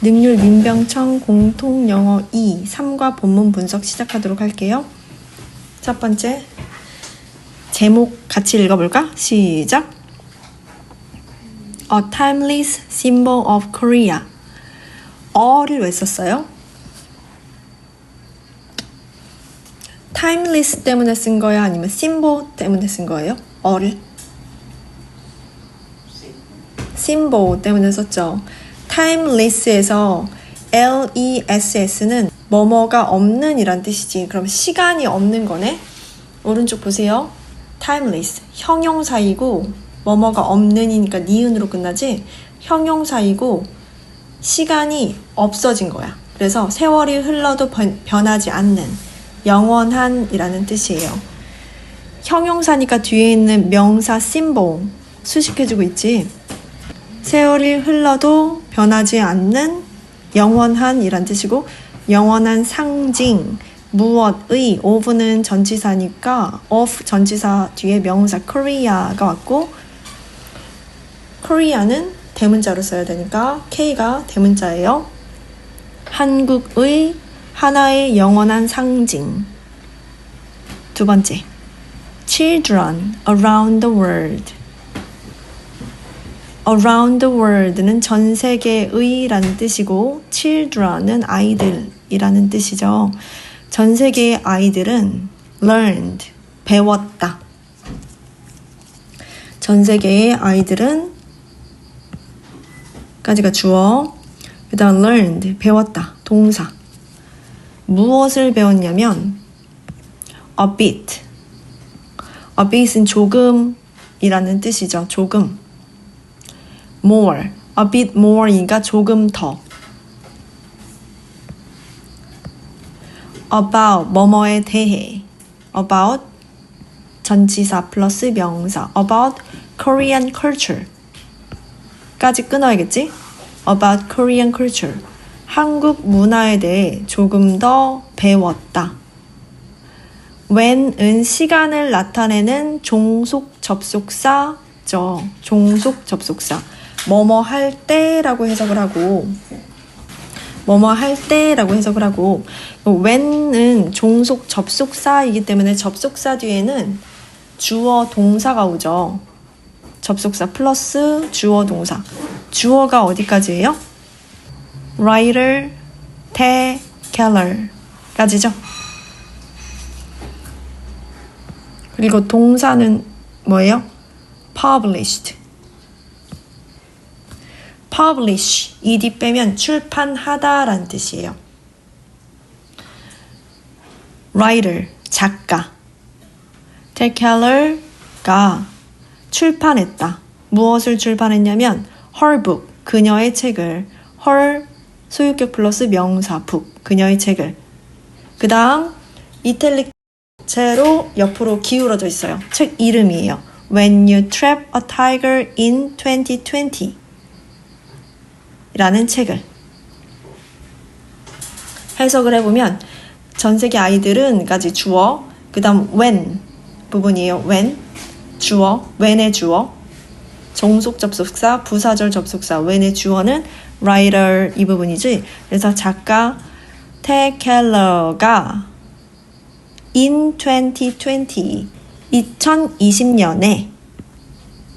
능률 민병청 공통영어 2, 3과 본문 분석 시작하도록 할게요. 첫 번째, 제목 같이 읽어볼까? 시작! A timeless symbol of Korea. 어를 왜 썼어요? timeless 때문에 쓴 거야? 아니면 symbol 때문에 쓴 거예요? 어를? symbol 때문에 썼죠. timeless에서 less는 뭐뭐가 없는 이란 뜻이지. 그럼 시간이 없는 거네. 오른쪽 보세요. timeless 형용사이고 뭐뭐가 없는이니까 니은으로 끝나지. 형용사이고 시간이 없어진 거야. 그래서 세월이 흘러도 변하지 않는 영원한 이라는 뜻이에요. 형용사니까 뒤에 있는 명사 symbol 수식해주고 있지. 세월이 흘러도 변하지 않는 영원한 이란 뜻이고, 영원한 상징, 무엇의, of는 전치사니까 of 전치사 뒤에 명사 Korea가 왔고, Korea는 대문자로 써야 되니까 K가 대문자예요. 한국의 하나의 영원한 상징. 두 번째, children around the world. around the world는 전 세계의 라는 뜻이고 children은 아이들이라는 뜻이죠. 전 세계의 아이들은 learned, 배웠다. 전 세계의 아이들은 까지가 주어, 그 다음 learned, 배웠다, 동사. 무엇을 배웠냐면 a bit. a bit은 조금이라는 뜻이죠. 조금. more, a bit more이니까 조금 더. about, 뭐뭐에 대해. about, 전치사 플러스 명사. about Korean culture. 까지 끊어야겠지? about Korean culture. 한국 문화에 대해 조금 더 배웠다. when은 시간을 나타내는 종속 접속사죠. 종속 접속사. 뭐뭐 할 때라고 해석을 하고, 뭐뭐 할 때라고 해석을 하고, when은 종속 접속사이기 때문에 접속사 뒤에는 주어 동사가 오죠. 접속사 플러스 주어 동사. 주어가 어디까지예요? writer, teller 까지죠. 그리고 동사는 뭐예요? published. publish, ed 빼면 출판하다 라는 뜻이에요. writer, 작가. tekeller가 출판했다. 무엇을 출판했냐면 her book, 그녀의 책을. her, 소유격 플러스 명사, book, 그녀의 책을. 그 다음 이탈릭 채로 옆으로 기울어져 있어요. 책 이름이에요. When You Trap a Tiger in 2020 라는 책을. 해석을 해보면 전 세계 아이들은 까지 주어, 그 다음 when 부분이에요. when, 주어, when의 주어, 종속 접속사, 부사절 접속사, when의 주어는 writer 이 부분이지. 그래서 작가 테켈러가 in 2020 2020년에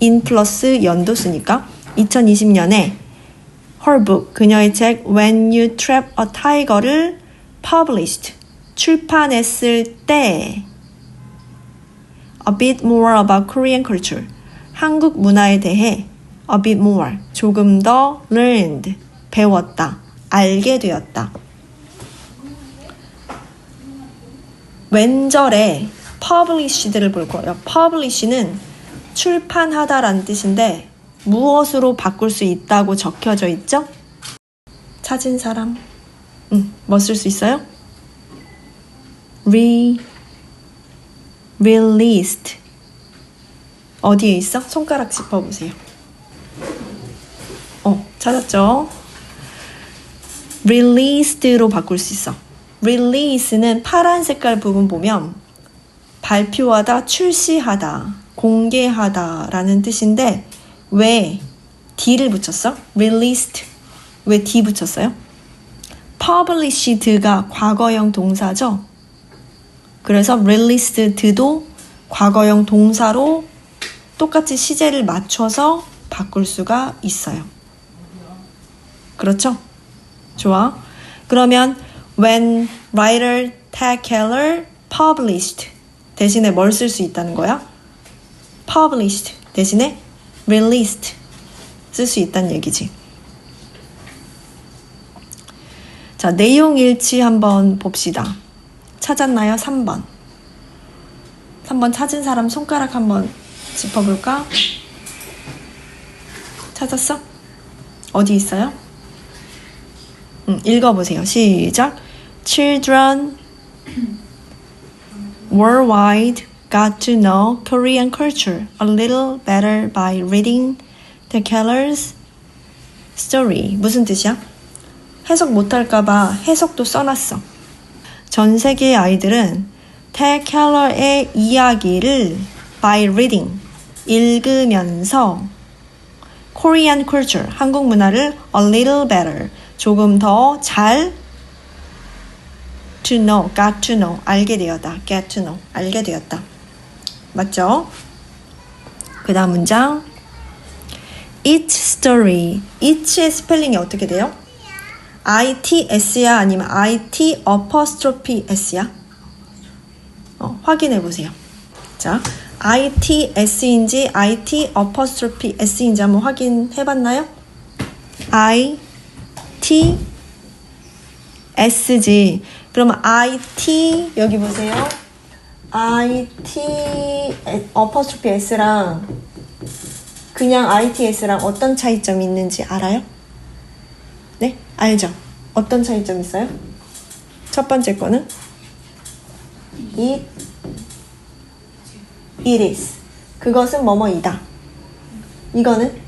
in 플러스 연도수니까 2020년에 her book, 그녀의 책 When You Trap a Tiger를 published, 출판했을 때 a bit more about Korean culture, 한국 문화에 대해 a bit more, 조금 더 learned, 배웠다, 알게 되었다. 왼절에 published를 볼 거예요. publish는 출판하다라는 뜻인데 무엇으로 바꿀 수 있다고 적혀져 있죠? 찾은 사람? 뭐 쓸 수 있어요? released. 어디에 있어? 손가락 짚어보세요. 찾았죠? released로 바꿀 수 있어. release는 파란 색깔 부분 보면 발표하다, 출시하다, 공개하다 라는 뜻인데 왜 D를 붙였어? released. 왜 D 붙였어요? published가 과거형 동사죠. 그래서 released도 과거형 동사로 똑같이 시제를 맞춰서 바꿀 수가 있어요. 그렇죠? 좋아. 그러면 when writer Ted Keller published 대신에 뭘 쓸 수 있다는 거야? published 대신에 released 쓸 수 있다는 얘기지. 자, 내용 일치 한번 봅시다. 찾았나요? 3번. 3번 찾은 사람 손가락 한번 짚어볼까? 찾았어? 어디 있어요? 읽어보세요. 시작. Children worldwide got to know Korean culture a little better by reading Ted Keller's story. 무슨 뜻이야? 해석 못할까봐 해석도 써놨어. 전 세계의 아이들은 Ted Keller의 이야기를 by reading, 읽으면서 Korean culture, 한국 문화를 a little better, 조금 더 잘 to know, got to know, 알게 되었다. get to know, 알게 되었다. 맞죠? 그 다음 문장 Each story, each의 스펠링이 어떻게 돼요? ITS야 아니면 IT apostrophe S야? 확인해 보세요. 자, ITS인지 IT apostrophe S인지 한번 확인해 봤나요? ITS지. 그러면 IT 여기 보세요. IT apostrophe S랑 그냥 ITS랑 어떤 차이점이 있는지 알아요? 네? 알죠? 어떤 차이점 있어요? 첫 번째 거는 it is. 그것은 뭐뭐이다. 이거는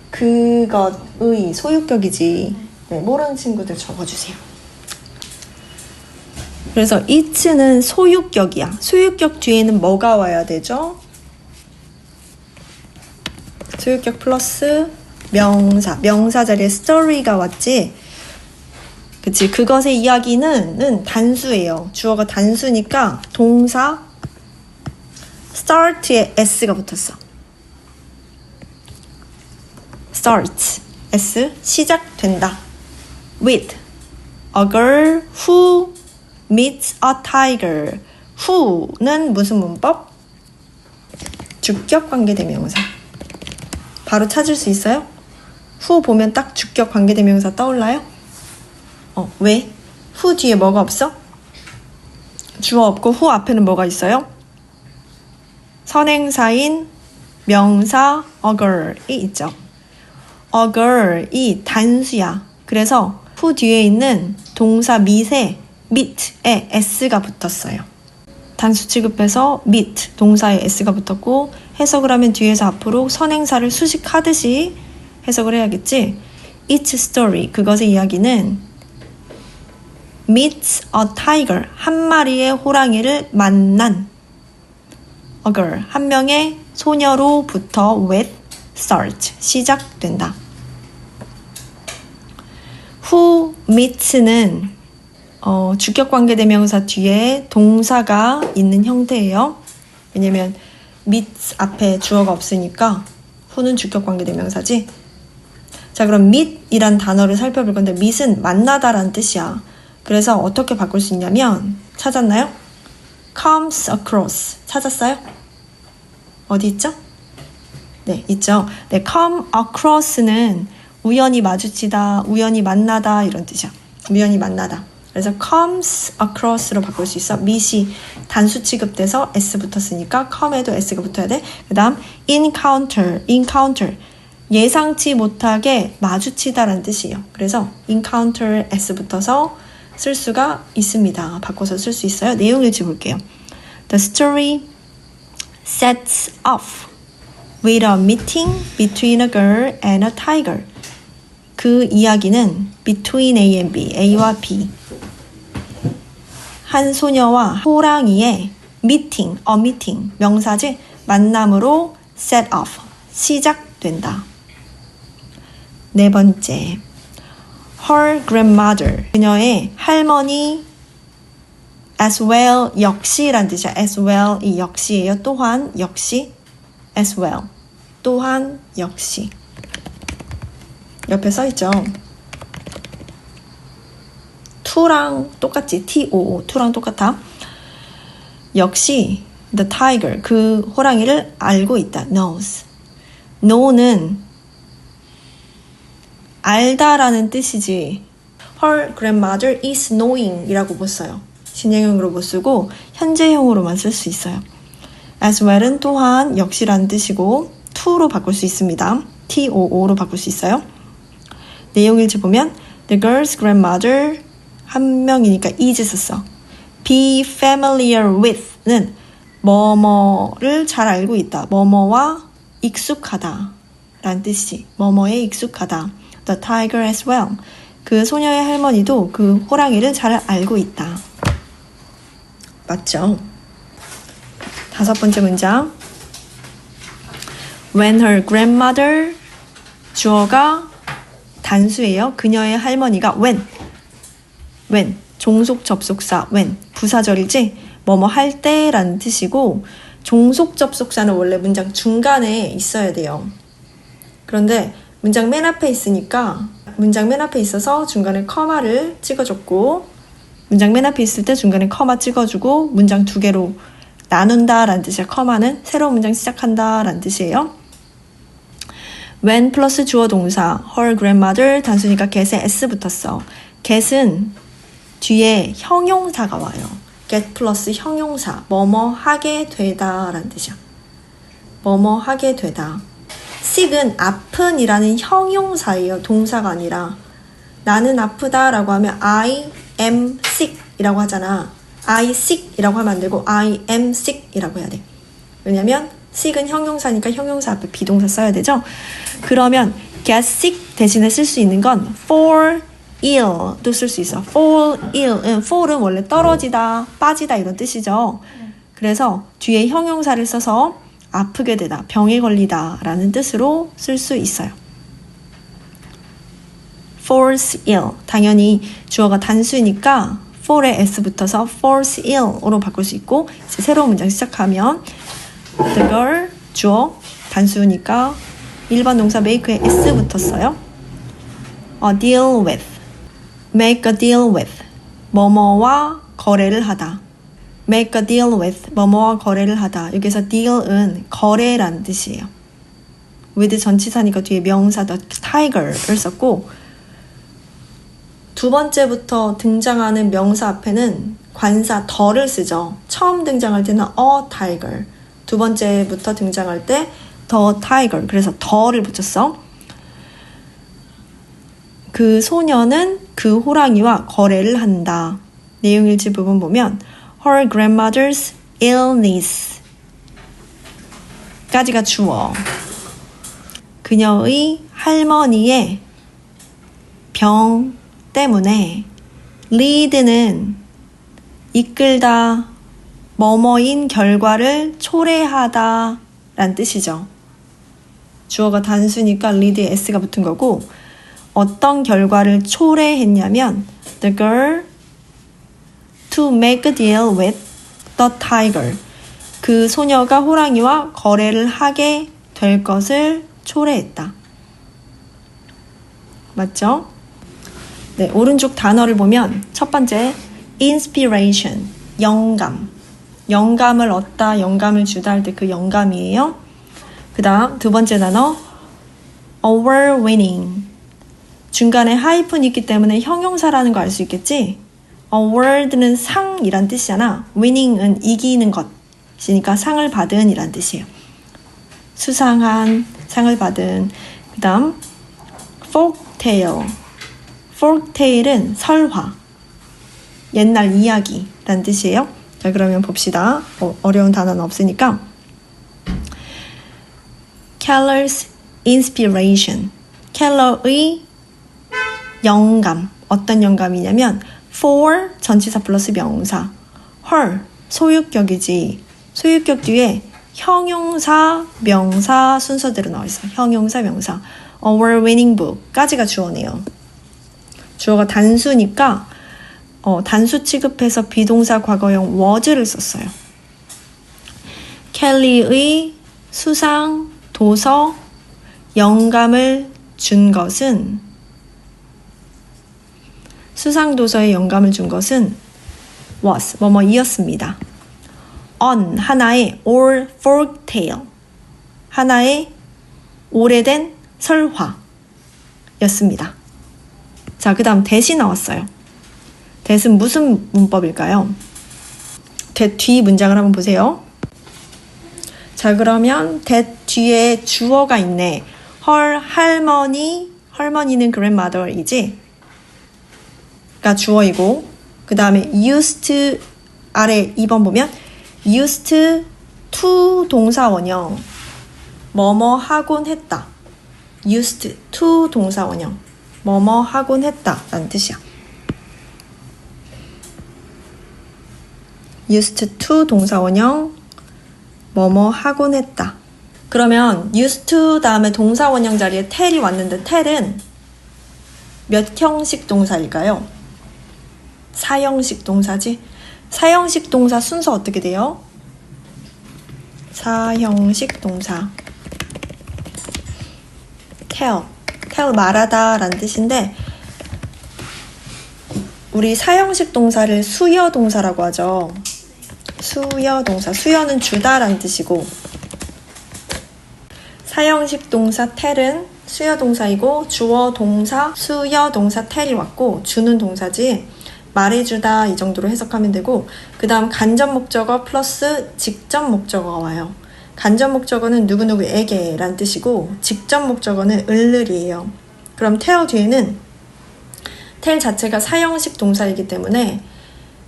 그것의 소유격이지. 네, 모르는 친구들 적어주세요. 그래서 it는 소유격이야. 소유격 뒤에는 뭐가 와야 되죠? 소유격 플러스 명사. 명사 자리에 story가 왔지. 그치? 그것의 이야기는 단수예요. 주어가 단수니까 동사 start에 s가 붙었어. start s 시작된다. with a girl who meets a tiger. who는 무슨 문법? 주격 관계대명사. 바로 찾을 수 있어요? who 보면 딱 주격 관계대명사 떠올라요? 왜? who 뒤에 뭐가 없어? 주어 없고 who 앞에는 뭐가 있어요? 선행사인 명사 a girl이 있죠. a girl이 단수야. 그래서 who 뒤에 있는 동사 meet에 meet에 s가 붙었어요. 단수 취급해서 meet 동사에 s가 붙었고 해석을 하면 뒤에서 앞으로 선행사를 수식하듯이 해석을 해야겠지. Each story 그것의 이야기는 meets a tiger 한 마리의 호랑이를 만난 a girl 한 명의 소녀로부터 with start 시작된다. who meets는 주격관계대명사 뒤에 동사가 있는 형태예요. 왜냐면 meet 앞에 주어가 없으니까 who는 주격관계대명사지. 자, 그럼 meet이란 단어를 살펴볼 건데 meet은 만나다라는 뜻이야. 그래서 어떻게 바꿀 수 있냐면 찾았나요? comes across 찾았어요? 어디 있죠? 네, 있죠. 네, come across는 우연히 마주치다, 우연히 만나다 이런 뜻이야. 우연히 만나다. 그래서 comes across로 바꿀 수 있어. meet이 단수 취급돼서 s 붙었으니까 come에도 s가 붙어야 돼. 그 다음 encounter 예상치 못하게 마주치다라는 뜻이에요. 그래서 encounter s 붙어서 쓸 수가 있습니다. 바꿔서 쓸 수 있어요. 내용 읽지 볼게요. The story sets off with a meeting between a girl and a tiger. 그 이야기는 between A and B, A와 B. 한 소녀와 호랑이의 meeting, a meeting, 명사지 만남으로 set off, 시작된다. 네 번째, her grandmother, 그녀의 할머니 as well, 역시란 뜻이야. as well, 이 역시예요. 또한, 역시, as well, 또한, 역시. 옆에 써있죠. to랑 똑같지. too, to랑 똑같아. 역시 the tiger, 그 호랑이를 알고 있다. knows. know는 알다라는 뜻이지. her grandmother is knowing 이라고 못 써요. 진행형으로 못 쓰고 현재형으로만 쓸 수 있어요. as well은 또한 역시라는 뜻이고 to로 바꿀 수 있습니다. too로 바꿀 수 있어요. 내용 일지 보면 the girl's grandmother 한 명이니까 is 썼어. be familiar with는 뭐뭐를 잘 알고 있다. 뭐뭐와 익숙하다 라는 뜻이. 뭐뭐에 익숙하다. The tiger as well. 그 소녀의 할머니도 그 호랑이를 잘 알고 있다. 맞죠? 다섯 번째 문장. When her grandmother, 주어가 단수예요. 그녀의 할머니가 when, 종속 접속사 when, 부사절이지 뭐뭐 할 때라는 뜻이고 종속 접속사는 원래 문장 중간에 있어야 돼요. 그런데 문장 맨 앞에 있으니까 문장 맨 앞에 있어서 중간에 커마를 찍어줬고 문장 맨 앞에 있을 때 중간에 커마 찍어주고 문장 두 개로 나눈다 라는 뜻이야. 커마는 새로운 문장 시작한다 라는 뜻이에요. when 플러스 주어 동사 her grandmother 단수니까 get에 s 붙었어. get은 뒤에 형용사가 와요. get 플러스 형용사 뭐뭐 하게 되다 라는 뜻이야. 뭐뭐 하게 되다. sick은 아픈 이라는 형용사예요. 동사가 아니라 나는 아프다 라고 하면 I am sick 이라고 하잖아. I sick 이라고 하면 안 되고 I am sick 이라고 해야 돼. 왜냐면 sick은 형용사니까 형용사 앞에 비동사 써야 되죠. 그러면 get sick 대신에 쓸 수 있는 건 fall ill도 쓸 수 있어. fall ill, fall은 원래 떨어지다, 빠지다 이런 뜻이죠. 그래서 뒤에 형용사를 써서 아프게 되다, 병에 걸리다 라는 뜻으로 쓸 수 있어요. falls ill, 당연히 주어가 단수니까 fall에 s 붙어서 falls ill으로 바꿀 수 있고 이제 새로운 문장 시작하면 the girl, 주어, 단수니까 1번 동사 make에 s 붙었어요. deal with, make a deal with, 뭐뭐와 거래를 하다. make a deal with, 뭐뭐와 거래를 하다. 여기서 deal은 거래라는 뜻이에요. with 전치사니까 뒤에 명사 the tiger를 썼고 두 번째부터 등장하는 명사 앞에는 관사 더를 쓰죠. 처음 등장할 때는 a tiger, 두 번째부터 등장할 때 the tiger, 그래서 더를 붙였어. 그 소녀는 그 호랑이와 거래를 한다. 내용 일지 부분 보면 her grandmother's illness 까지가 주어. 그녀의 할머니의 병 때문에 lead는 이끌다, 뭐뭐인 결과를 초래하다 라는 뜻이죠. 주어가 단수니까 lead에 s가 붙은 거고 어떤 결과를 초래했냐면 the girl to make a deal with the tiger, 그 소녀가 호랑이와 거래를 하게 될 것을 초래했다. 맞죠? 네, 오른쪽 단어를 보면 첫 번째 inspiration, 영감, 영감을 얻다, 영감을 주다 할 때 그 영감이에요. 그 다음 두 번째 단어 award winning, 중간에 하이픈이 있기 때문에 형용사라는 거 알 수 있겠지? award는 상이란 뜻이잖아. winning은 이기는 것이니까 상을 받은 이란 뜻이에요. 수상한, 상을 받은. 그 다음 folktale, folktale은 설화, 옛날 이야기란 뜻이에요. 자, 그러면 봅시다. 어려운 단어는 없으니까. Keller's inspiration, 켈러의 영감, 어떤 영감이냐면 for 전치사 플러스 명사, her 소유격이지. 소유격 뒤에 형용사, 명사 순서대로 나와 있어. 형용사, 명사. award-winning book까지가 주어네요. 주어가 단수니까 단수 취급해서 비동사 과거형 was를 썼어요. 켈리의 수상 도서 영감을 준 것은 수상 도서에 영감을 준 것은 was 뭐뭐이었습니다. on 하나의 old folk tale 하나의 오래된 설화였습니다. 자, 그 다음 that이 나왔어요. that은 무슨 문법일까요? that 뒤 문장을 한번 보세요. 자, 그러면 that 뒤에 주어가 있네. her 할머니는 grandmother이지? 가 주어이고, 그 다음에 used 아래 2번 보면 used to 동사 원형 뭐뭐 하곤 했다. used to 동사 원형 뭐뭐 하곤 했다 라는 뜻이야. used to 동사 원형 뭐뭐 하곤 했다. 그러면 used to 다음에 동사 원형 자리에 tell이 왔는데 tell은 몇 형식 동사일까요? 사형식 동사지. 사형식 동사 순서 어떻게 돼요? 사형식 동사 tell 말하다 라는 뜻인데, 우리 사형식 동사를 수여 동사라고 하죠. 수여 동사, 수여는 주다 라는 뜻이고, 사형식 동사 tell은 수여 동사이고, 주어 동사 수여 동사 tell이 왔고, 주는 동사지 말해주다 이 정도로 해석하면 되고, 그 다음 간접 목적어 플러스 직접 목적어가 와요. 간접 목적어는 누구누구에게 라는 뜻이고, 직접 목적어는 을을이에요. 그럼 tell 뒤에는 tell 자체가 사형식 동사이기 때문에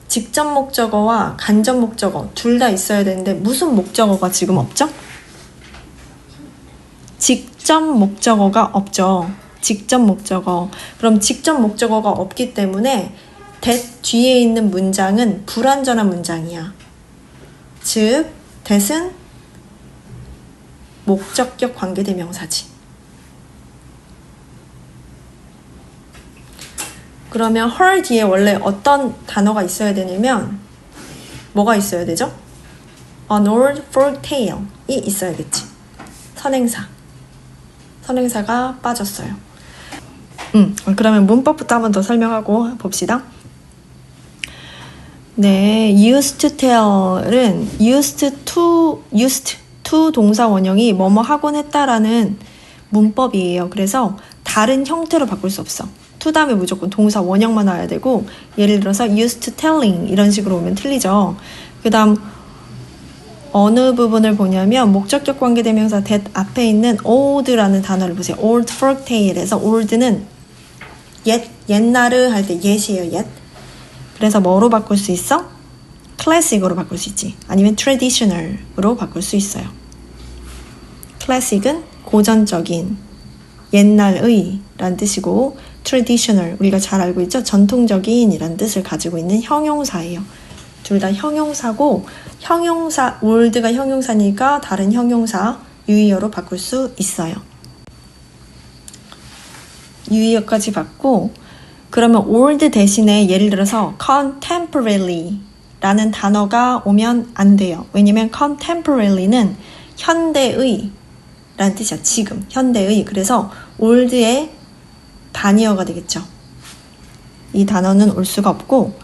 직접 목적어와 간접 목적어 둘 다 있어야 되는데, 무슨 목적어가 지금 없죠? 직접 목적어가 없죠. 직접 목적어. 그럼 직접 목적어가 없기 때문에 that 뒤에 있는 문장은 불완전한 문장이야. 즉, that은 목적격 관계대명사지. 그러면 her 뒤에 원래 어떤 단어가 있어야 되냐면 뭐가 있어야 되죠? An old folk tale이 있어야겠지. 선행사가 빠졌어요. 그러면 문법부터 한번 더 설명하고 봅시다. 네, used to tell은 used to 동사 원형이 뭐뭐 하곤 했다라는 문법이에요. 그래서 다른 형태로 바꿀 수 없어. to 다음에 무조건 동사 원형만 와야 되고, 예를 들어서 used to telling 이런 식으로 오면 틀리죠. 그 다음 어느 부분을 보냐면 목적격 관계대명사 that 앞에 있는 old라는 단어를 보세요. old folk tale에서 old는 옛날을 할 때 옛이에요. 옛. 그래서 뭐로 바꿀 수 있어? classic으로 바꿀 수 있지. 아니면 traditional으로 바꿀 수 있어요. classic은 고전적인, 옛날의 라는 뜻이고, traditional 우리가 잘 알고 있죠? 전통적인 이라는 뜻을 가지고 있는 형용사예요. 둘 다 형용사고, 형용사 old가 형용사니까 다른 형용사 유의어로 바꿀 수 있어요. 유의어까지 받고, 그러면 old 대신에 예를 들어서 contemporary 라는 단어가 오면 안 돼요. 왜냐면 contemporary는 현대의 라는 뜻이야. 지금, 현대의. 그래서 old의 단이어가 되겠죠. 이 단어는 올 수가 없고,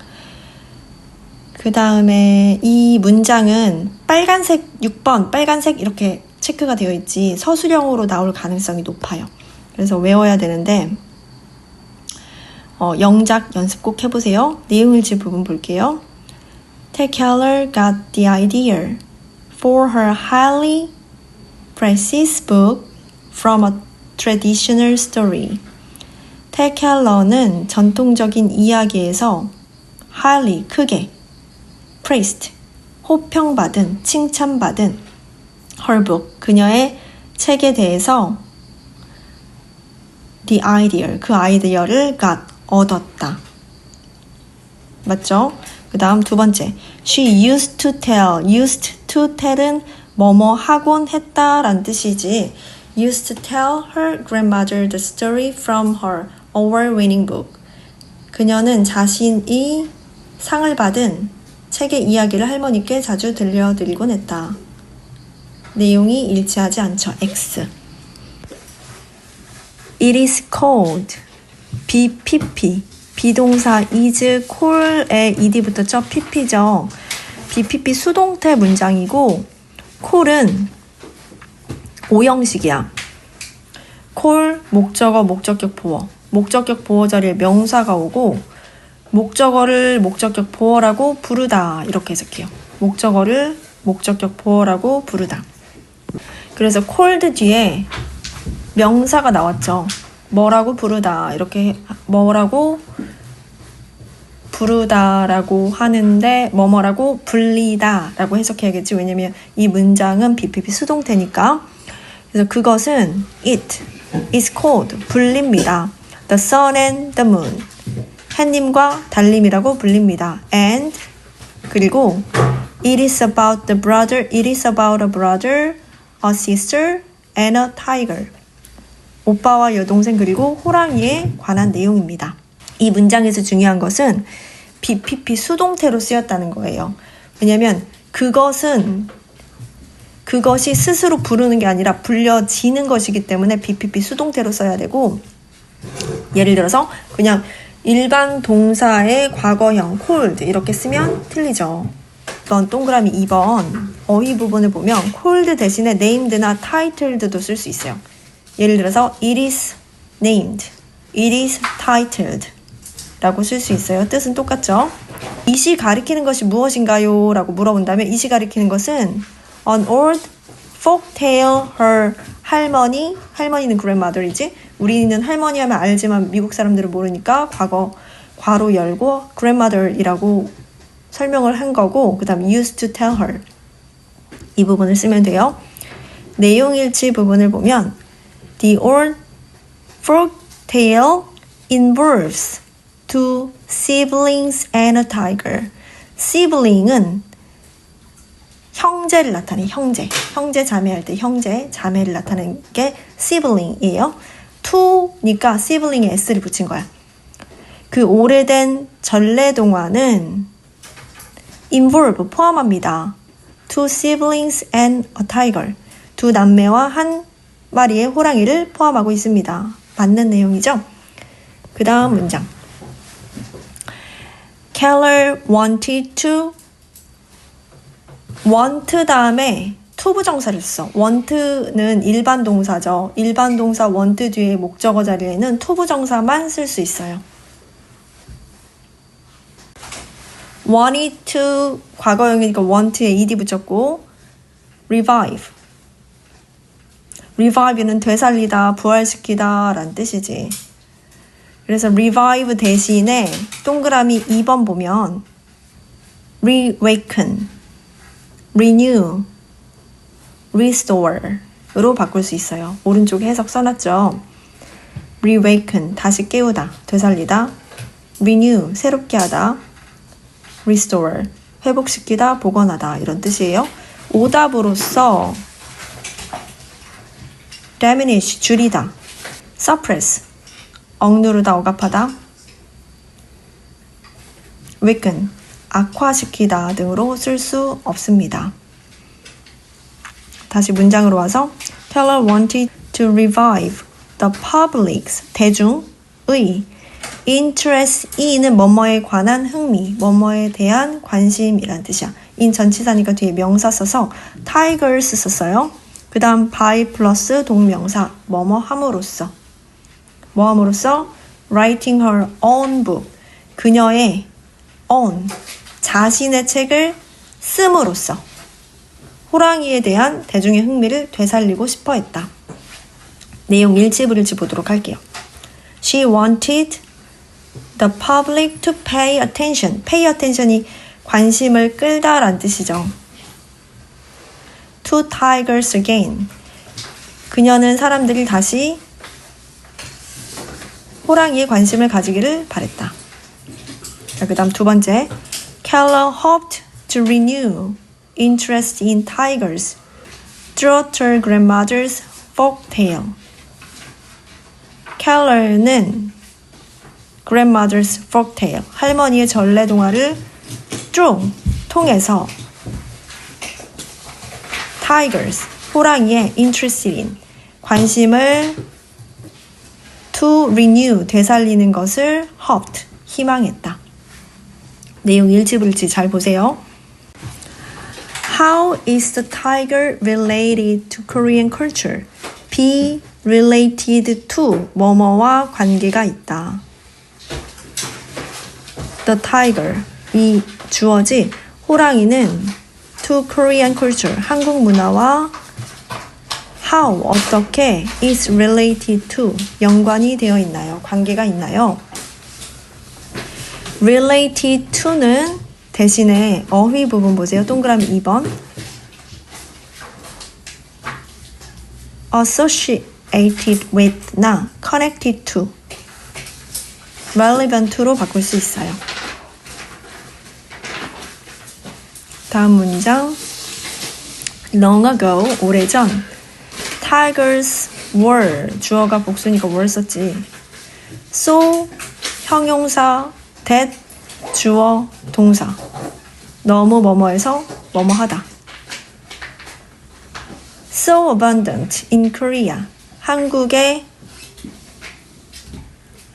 그 다음에 이 문장은 빨간색 6번, 빨간색 이렇게 체크가 되어 있지 서술형으로 나올 가능성이 높아요. 그래서 외워야 되는데, 영작 연습 꼭 해보세요. 내용일지 부분 볼게요. Ted Keller got the idea for her highly precious book from a traditional story. Ted Keller는 전통적인 이야기에서 highly, 크게, praised, 호평받은, 칭찬받은 her book, 그녀의 책에 대해서 the idea, 그 아이디어를 got, 얻었다. 맞죠? 그 다음 두 번째, she used to tell은 뭐뭐 하곤 했다 라는 뜻이지, used to tell her grandmother the story from her award-winning book. 그녀는 자신이 상을 받은 책의 이야기를 할머니께 자주 들려드리곤 했다. 내용이 일치하지 않죠. X. It is cold. BPP. 비동사 is cold에 ed 붙었죠. pp죠. BPP 수동태 문장이고 cold은 오형식이야. cold 목적어 목적격 보어. 목적격 보어 자리에 명사가 오고 목적어를 목적격 보어라고 부르다 이렇게 해석해요. 목적어를 목적격 보어라고 부르다. 그래서 cold 뒤에 명사가 나왔죠. 뭐라고 부르다 이렇게 뭐라고 부르다라고 하는데 뭐뭐라고 불리다라고 해석해야겠지. 왜냐면 이 문장은 BPP 수동태니까. 그래서 그것은 it is cold 불립니다. The sun and the moon 햇님과 달님이라고 불립니다. And 그리고 it is about the brother, it is about a brother, a sister, and a tiger. 오빠와 여동생 그리고 호랑이에 관한 내용입니다. 이 문장에서 중요한 것은 BPP 수동태로 쓰였다는 거예요. 왜냐면 그것이 스스로 부르는 게 아니라 불려지는 것이기 때문에 BPP 수동태로 써야 되고, 예를 들어서 그냥 일반 동사의 과거형 cold 이렇게 쓰면 틀리죠. 이번 동그라미 2번 어휘 부분을 보면 cold 대신에 named나 titled도 쓸 수 있어요. 예를 들어서 it is named, it is titled 라고 쓸 수 있어요. 뜻은 똑같죠. 이시 가리키는 것이 무엇인가요? 라고 물어본다면 이시 가리키는 것은 an old folktale her 할머니는 grandmother이지. 우리는 할머니 하면 알지만 미국 사람들은 모르니까 과거 괄호 열고 grandmother이라고 설명을 한 거고, 그 다음 used to tell her 이 부분을 쓰면 돼요. 내용일치 부분을 보면 the old folktale involves two siblings and a tiger. sibling은 형제를 나타내는 형제 자매할 때 형제 자매를 나타내는 게 sibling이에요. to니까 sibling에 s를 붙인 거야. 그 오래된 전래동화는 involve 포함합니다. two siblings and a tiger. 두 남매와 한 마리의 호랑이를 포함하고 있습니다. 맞는 내용이죠? 그 다음 문장. Keller wanted to want 다음에 to 부정사를 써. want는 일반 동사죠. 일반 동사 want 뒤에 목적어 자리에는 to 부정사만 쓸 수 있어요. wanted to 과거형이니까 want에 ed 붙였고 revive는 되살리다, 부활시키다 라는 뜻이지. 그래서 revive 대신에 동그라미 2번 보면 reawaken, renew, restore로 바꿀 수 있어요. 오른쪽에 해석 써놨죠. reawaken, 다시 깨우다, 되살리다. renew, 새롭게 하다. restore, 회복시키다, 복원하다 이런 뜻이에요. 오답으로서 diminish, 줄이다. suppress, 억누르다, 억압하다. weaken, 악화시키다 등으로 쓸 수 없습니다. 다시 문장으로 와서 Keller wanted to revive the public's 대중의 interest in은 뭐뭐에 관한 흥미, 뭐뭐에 대한 관심이란 뜻이야. in 전치사니까 뒤에 명사 써서 tigers 썼어요. 그 다음 by 플러스 동명사 뭐뭐 함으로써 writing her own book 그녀의 own 자신의 책을 씀으로써 호랑이에 대한 대중의 흥미를 되살리고 싶어 했다. 내용 일치 불일치 보도록 할게요. She wanted the public to pay attention. pay attention이 관심을 끌다 라는 뜻이죠. to tigers again. 그녀는 사람들이 다시 호랑이에 관심을 가지기를 바랬다. 그 다음 두 번째. Keller hoped to renew interest in tigers throughout her grandmother's folk tale. Keller는 grandmother's folk tale. 할머니의 전래 동화를 통해서 tigers, 호랑이의 interested in, 관심을 to renew, 되살리는 것을 hoped, 희망했다. 내용 일치불일치 잘 보세요. How is the tiger related to Korean culture? be related to, 뭐뭐와 관계가 있다. The tiger, 이 주어지 호랑이는 to Korean culture, 한국 문화와 how, 어떻게 is related to, 연관이 되어 있나요? 관계가 있나요? related to는 대신에 어휘 부분 보세요. 동그라미 2번. associated with나 connected to, relevant to로 바꿀 수 있어요. 다음 문장. long ago, 오래전. tigers were, 주어가 복수니까 were 썼지. so, 형용사, that, 주어, 동사. 너무 뭐뭐해서 뭐뭐하다. so abundant in Korea. 한국에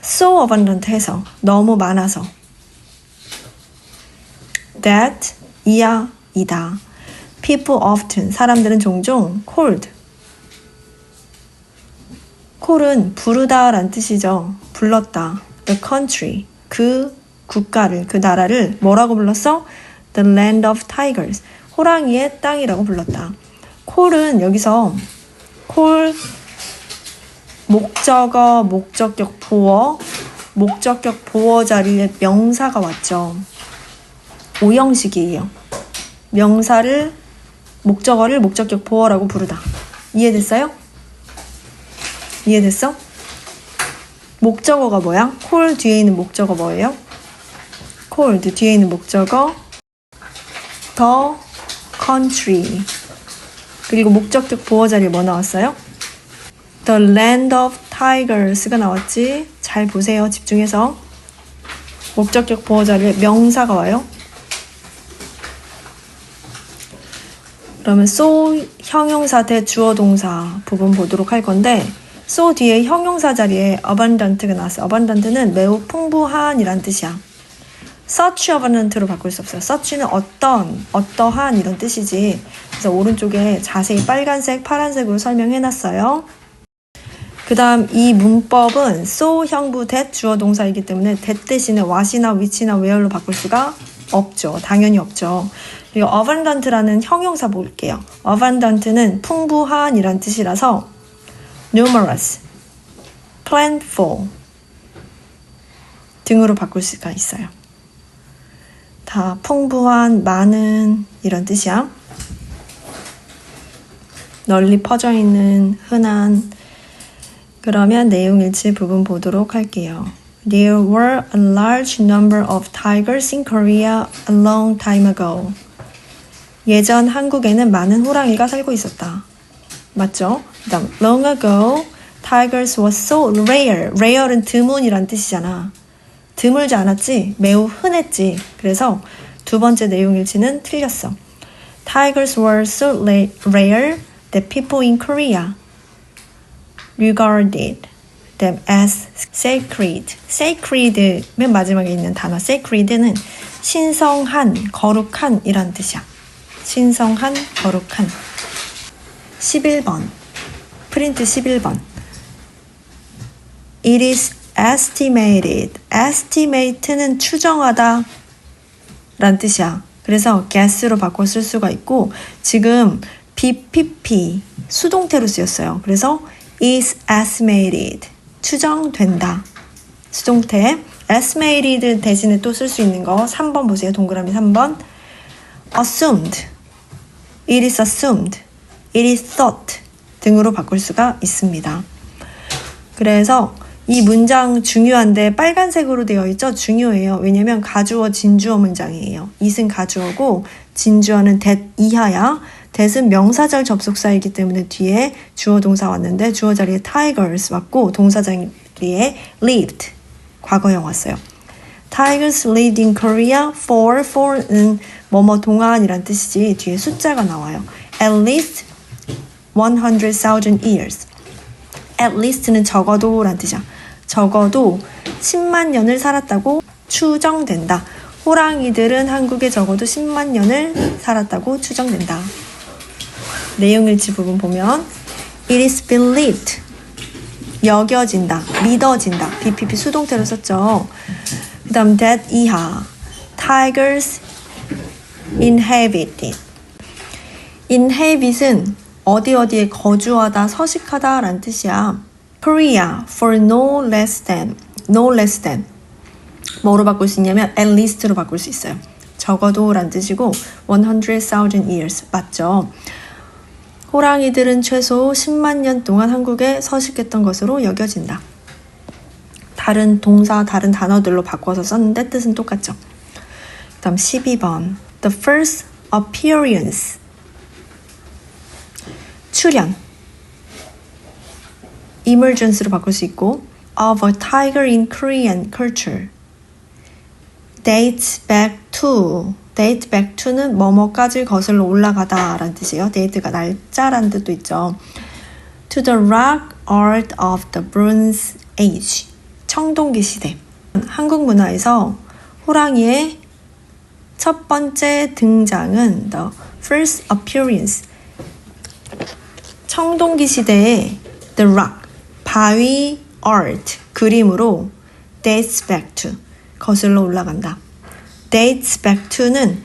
so abundant 해서 너무 많아서. that, 이야, 이다. people often, 사람들은 종종 called. call은 부르다 란 뜻이죠. 불렀다. the country, 그 국가를, 그 나라를 뭐라고 불렀어? the land of tigers, 호랑이의 땅이라고 불렀다. call은 여기서 call, 목적어, 목적격 보어, 목적격 보어 자리에 명사가 왔죠. 오형식이에요. 명사를, 목적어를 목적격 보어라고 부르다. 이해됐어요? 이해됐어? 목적어가 뭐야? call 뒤에 있는 목적어 뭐예요? called 뒤에 있는 목적어 the country. 그리고 목적격 보어 자리에 뭐 나왔어요? the land of tigers가 나왔지. 잘 보세요. 집중해서. 목적격 보어 자리에 명사가 와요. 그러면 so, 형용사 대 주어 동사 부분 보도록 할 건데, so 뒤에 형용사 자리에 abundant가 나왔어요. abundant는 매우 풍부한 이란 뜻이야. such abundant로 바꿀 수 없어요. such는 어떤, 어떠한 이런 뜻이지. 그래서 오른쪽에 자세히 빨간색, 파란색으로 설명해놨어요. 그 다음 이 문법은 so 형부 that 주어 동사이기 때문에 that 대신에 what이나 which나 where로 바꿀 수가 없죠. 당연히 없죠. 그리고 abundant라는 형용사 볼게요. abundant는 풍부한 이란 뜻이라서 numerous, plentiful 등으로 바꿀 수가 있어요. 다 풍부한, 많은 이런 뜻이야. 널리 퍼져 있는, 흔한. 그러면 내용 일치 부분 보도록 할게요. There were a large number of tigers in Korea a long time ago. 예전 한국에는 많은 호랑이가 살고 있었다. 맞죠? 그다음 long ago, tigers were so rare. rare는 드문이란 뜻이잖아. 드물지 않았지? 매우 흔했지. 그래서 두 번째 내용 일치는 틀렸어. Tigers were so rare that people in Korea regarded them as sacred. sacred, 맨 마지막에 있는 단어 sacred는 신성한, 거룩한 이란 뜻이야. 신성한, 거룩한. 11번. 프린트 11번. It is estimated. estimate는 추정하다 란 뜻이야. 그래서 guess로 바꿔 쓸 수가 있고, 지금 BPP 수동태로 쓰였어요. 그래서 is estimated, 추정된다. 수동태. estimated 대신에 또 쓸 수 있는 거 3번 보세요. 동그라미 3번. assumed, it is assumed, it is thought 등으로 바꿀 수가 있습니다. 그래서 이 문장 중요한데 빨간색으로 되어 있죠? 중요해요. 왜냐면 가주어, 진주어 문장이에요. it은 가주어고 진주어는 that 이하야. that은 명사절 접속사이기 때문에 뒤에 주어 동사 왔는데 주어 자리에 tigers 왔고 동사 자리에 lived 과거형 왔어요. Tigers lived in Korea for는 뭐뭐 동안이란 뜻이지 뒤에 숫자가 나와요. At least 100,000 years. At least는 적어도 란 뜻이야. 적어도 10만 년을 살았다고 추정된다. 호랑이들은 한국에 적어도 10만 년을 살았다고 추정된다. 내용일치 부분 보면 It is believed. 여겨진다, 믿어진다. BPP 수동태로 썼죠. 그 다음 that 이하 Tigers inhabited. inhabit은 어디에 거주하다, 서식하다 라는 뜻이야. Korea for no less than 뭐로 바꿀 수 있냐면 at least로 바꿀 수 있어요. 적어도 란 뜻이고 100,000 years 맞죠? 호랑이들은 최소 10만 년 동안 한국에 서식했던 것으로 여겨진다. 다른 동사, 다른 단어들로 바꿔서 썼는데 뜻은 똑같죠. 그 다음 12번 The first appearance 출현 emergence로 바꿀 수 있고 of a tiger in Korean culture dates back to는 뭐뭐까지 거슬러 올라가다 라는 뜻이에요. date가 날짜라는 뜻도 있죠. to the rock art of the Bronze Age 청동기 시대. 한국 문화에서 호랑이의 첫 번째 등장은 the first appearance 청동기 시대의 the rock 바위 art 그림으로 dates back to 거슬러 올라간다. dates back to는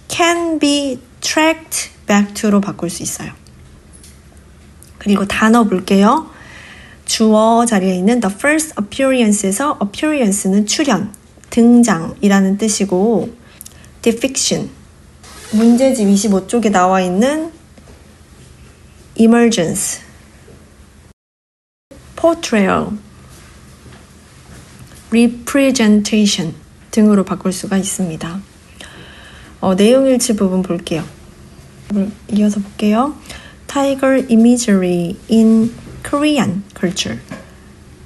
can be tracked back to로 바꿀 수 있어요. 그리고 단어 볼게요. 주어 자리에 있는 the first appearance에서 appearance는 출현, 등장이라는 뜻이고 depiction 문제집 25쪽에 나와 있는 emergence, portrayal, representation 등으로 바꿀 수가 있습니다. 내용일치 부분 볼게요. 이어서 볼게요. Tiger imagery in Korean culture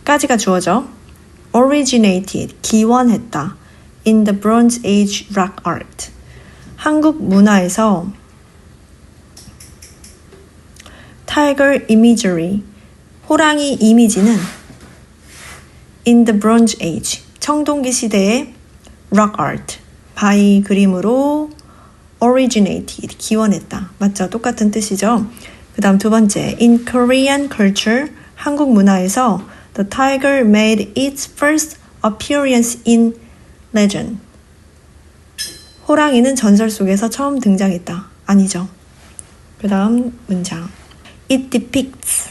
까지가 주어져. originated 기원했다. in the Bronze Age rock art 한국 문화에서 Tiger imagery 호랑이 이미지는 in the Bronze Age 청동기 시대의 rock art 바위 그림으로 originated 기원했다. 맞죠? 똑같은 뜻이죠. 그 다음 두 번째 in Korean culture 한국 문화에서 the tiger made its first appearance in legend 호랑이는 전설 속에서 처음 등장했다. 아니죠. 그 다음 문장 It depicts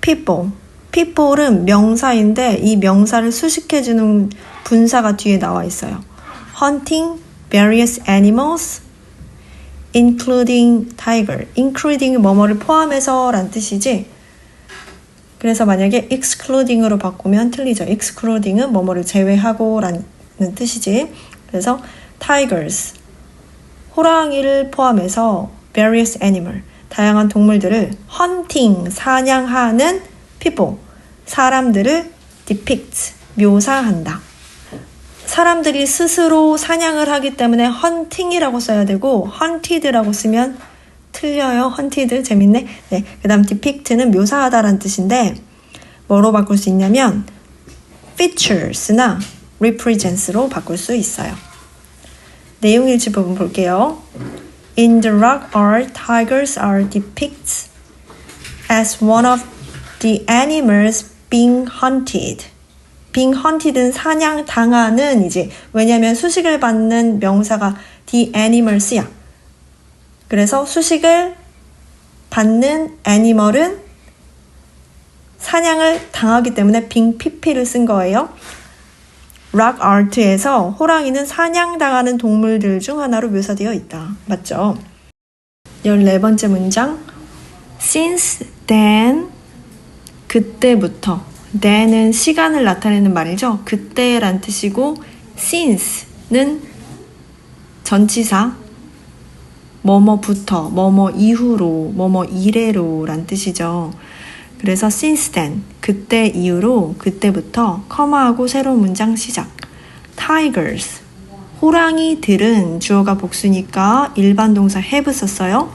people. people은 명사인데 이 명사를 수식해주는 분사가 뒤에 나와 있어요. Hunting various animals, including tiger. including 뭐뭐를 포함해서 란 뜻이지. 그래서 만약에 excluding으로 바꾸면 틀리죠. excluding은 뭐뭐를 제외하고 라는 뜻이지. 그래서 tigers, 호랑이를 포함해서 various animal, 다양한 동물들을 hunting, 사냥하는 people, 사람들을 depict, 묘사한다. 사람들이 스스로 사냥을 하기 때문에 hunting이라고 써야 되고 hunted라고 쓰면 틀려요. hunted 재밌네. 네, 그 다음 depict는 묘사하다라는 뜻인데 뭐로 바꿀 수 있냐면 features나 represents로 바꿀 수 있어요. 내용일치 부분 볼게요. In the rock art, tigers are depicted as one of the animals being hunted. being hunted는 사냥당하는 이제 왜냐하면 수식을 받는 명사가 the animals야. 그래서 수식을 받는 애니멀은 사냥을 당하기 때문에 being pp를 쓴 거예요. 락 아트에서 호랑이는 사냥당하는 동물들 중 하나로 묘사되어 있다. 맞죠? 14번째 문장 Since then 그때부터 then은 시간을 나타내는 말이죠. 그때란 뜻이고 since는 전치사 뭐뭐부터, 뭐뭐 이후로, 뭐뭐 이래로 란 뜻이죠. 그래서 since then, 그때 이후로, 그때부터 커마하고 새로운 문장 시작. tigers, 호랑이들은 주어가 복수니까 일반 동사 have 썼어요.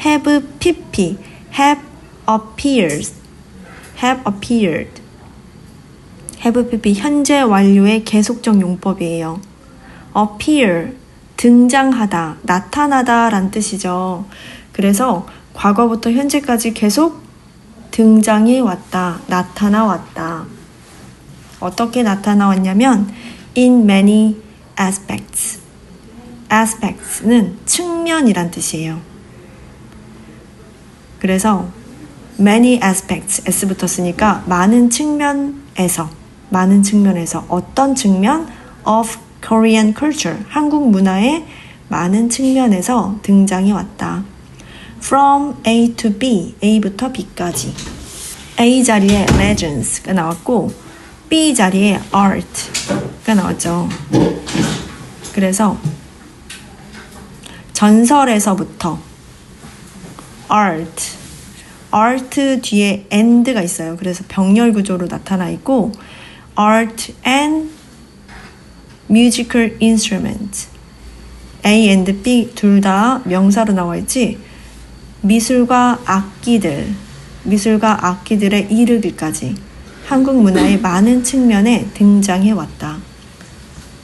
have pp, have appeared, have appeared. have pp 현재 완료의 계속적 용법이에요. appear, 등장하다, 나타나다 란 뜻이죠. 그래서 과거부터 현재까지 계속 등장해 왔다, 나타나 왔다. 어떻게 나타나 왔냐면 in many aspects. aspects는 측면이란 뜻이에요. 그래서 many aspects, s 붙었으니까 많은 측면에서 어떤 측면? of Korean culture, 한국 문화의 많은 측면에서 등장해 왔다. From A to B, A부터 B까지. A 자리에 legends가 나왔고 B 자리에 art가 나왔죠. 그래서 전설에서부터 art 뒤에 and가 있어요. 그래서 병렬 구조로 나타나 있고 art and musical instrument, A and B 둘 다 명사로 나와 있지. 미술과 악기들에 이르기까지 한국 문화의 많은 측면에 등장해 왔다.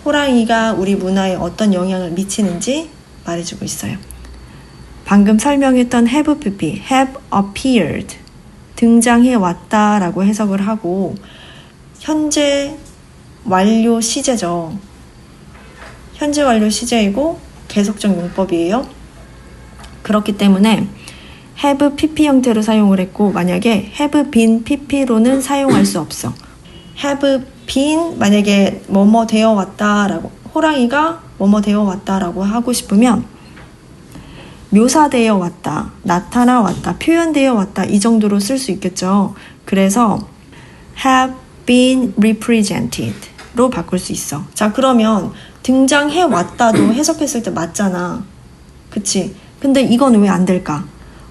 호랑이가 우리 문화에 어떤 영향을 미치는지 말해주고 있어요. 방금 설명했던 have pp, have appeared, 등장해 왔다라고 해석을 하고 현재 완료 시제죠. 현재 완료 시제이고 계속적 용법이에요. 그렇기 때문에 have pp 형태로 사용을 했고 만약에 have been pp로는 사용할 수 없어. have been 만약에 뭐뭐 되어 왔다라고 호랑이가 뭐뭐 되어 왔다라고 하고 싶으면 묘사되어 왔다, 나타나 왔다, 표현되어 왔다 이 정도로 쓸 수 있겠죠. 그래서 have been represented로 바꿀 수 있어. 자 그러면 등장해 왔다도 해석했을 때 맞잖아. 그치? 근데 이건 왜 안 될까?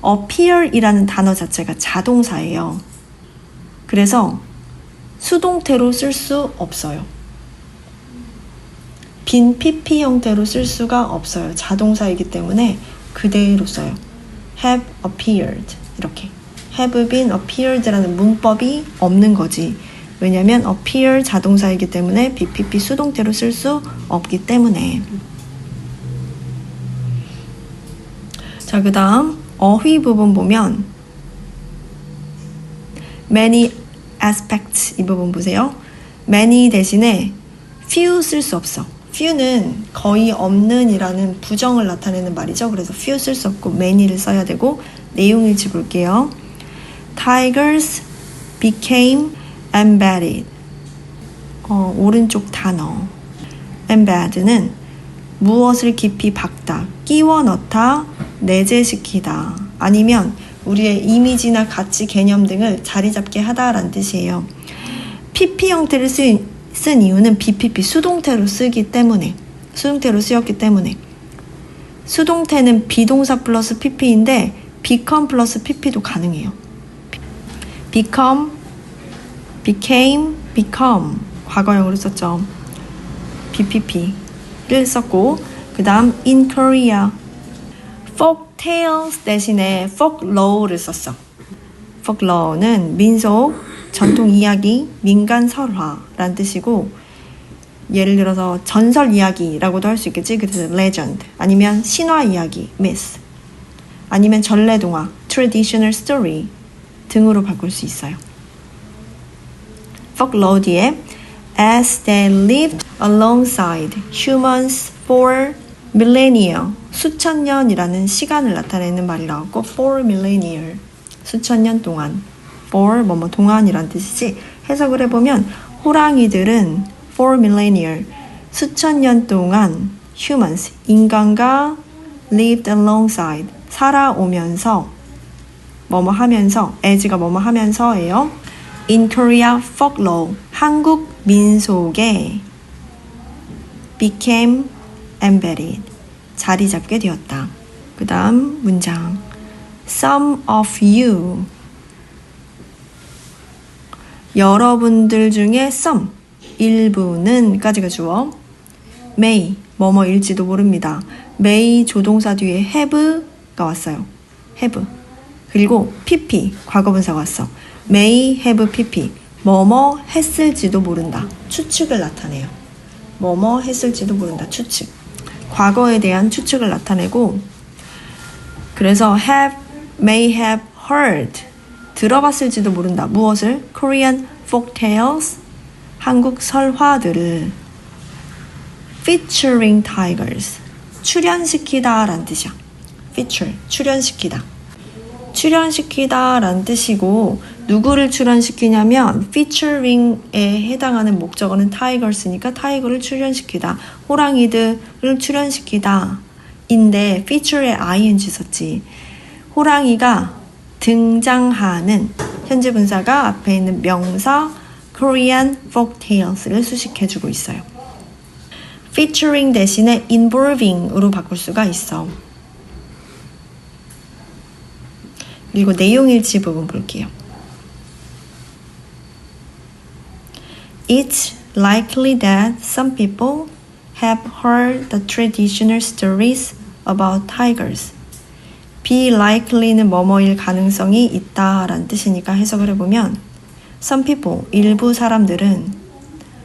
appear이라는 단어 자체가 자동사예요. 그래서 수동태로 쓸 수 없어요. 빈 pp 형태로 쓸 수가 없어요. 자동사이기 때문에 그대로 써요. have appeared 이렇게. have been appeared라는 문법이 없는 거지. 왜냐면 appear 자동사이기 때문에 bpp 수동태로 쓸 수 없기 때문에. 자, 그 다음 어휘 부분 보면 many aspects 이 부분 보세요. many 대신에 few 쓸 수 없어. few는 거의 없는 이라는 부정을 나타내는 말이죠. 그래서 few 쓸 수 없고 many를 써야 되고 내용일지 볼게요. Tigers became embedded. 오른쪽 단어 embedd는 무엇을 깊이 박다, 끼워 넣다, 내재시키다 아니면 우리의 이미지나 가치, 개념 등을 자리 잡게 하다라는 뜻이에요. pp 형태를 쓴 이유는 bpp 수동태로 쓰였기 때문에 수동태는 비동사 플러스 pp인데 become 플러스 pp도 가능해요. become, became, become 과거형으로 썼죠. bpp를 썼고 그 다음 in Korea folk tales 대신에 folklore를 썼어. folklore는 민속, 전통 이야기, 민간 설화라는 뜻이고 예를 들어서 전설 이야기라고도 할 수 있겠지. 그래서 legend 아니면 신화 이야기 myth 아니면 전래동화 traditional story 등으로 바꿀 수 있어요. folklore 뒤에 as they lived alongside humans for millennia 수천 년이라는 시간을 나타내는 말이 나왔고 for millennia 수천 년 동안 for 뭐뭐 동안이란 뜻이지. 해석을 해보면 호랑이들은 for millennia 수천 년 동안 humans 인간과 lived alongside 살아오면서 뭐뭐 하면서 as가 뭐뭐 하면서예요. in Korea folklore 한국 민속에 became embedded 자리 잡게 되었다. 그 다음 문장. Some of you. 여러분들 중에 some, 일부는 까지가 주어. may, 뭐뭐일지도 모릅니다. may 조동사 뒤에 have가 왔어요. have. 그리고 pp, 과거분사가 왔어. may have pp, 뭐뭐 했을지도 모른다. 추측을 나타내요. 뭐뭐 했을지도 모른다. 추측. 과거에 대한 추측을 나타내고, 그래서 may have heard, 들어봤을지도 모른다. 무엇을? Korean folktales, 한국 설화들을 featuring tigers, 출연시키다 라는 뜻이야. feature, 출연시키다. 출연시키다 라는 뜻이고, 누구를 출연시키냐면 featuring에 해당하는 목적어는 tigers니까 타이거를 출연시키다, 호랑이들을 출연시키다 인데 feature에 ing 썼지. 호랑이가 등장하는 현재 분사가 앞에 있는 명사 Korean folktales를 수식해주고 있어요. featuring 대신에 involving으로 바꿀 수가 있어. 그리고 내용일치 부분 볼게요. It's likely that some people have heard the traditional stories about tigers. be likely는 뭐뭐일 가능성이 있다 라는 뜻이니까 해석을 해보면 some people, 일부 사람들은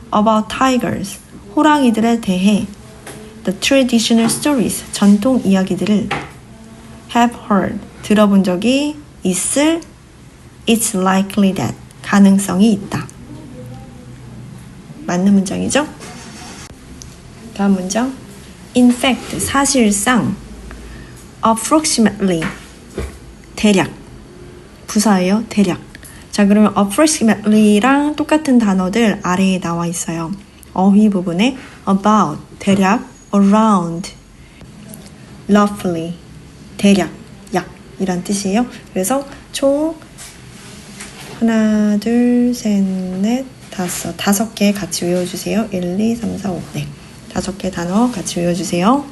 about tigers, 호랑이들에 대해 the traditional stories, 전통 이야기들을 have heard, 들어본 적이 있을 it's likely that, 가능성이 있다. 맞는 문장이죠? 다음 문장. In fact, 사실상 approximately, 대략, 부사예요. 대략. 자, 그러면 approximately랑 똑같은 단어들 아래에 나와 있어요. 어휘 부분에 about, 대략, around, roughly, 대략, 약 이란 뜻이에요. 그래서 총 하나, 둘, 셋, 넷, 다섯 개 같이 외워주세요. 1, 2, 3, 4, 5. 네, 5개 단어 같이 외워주세요.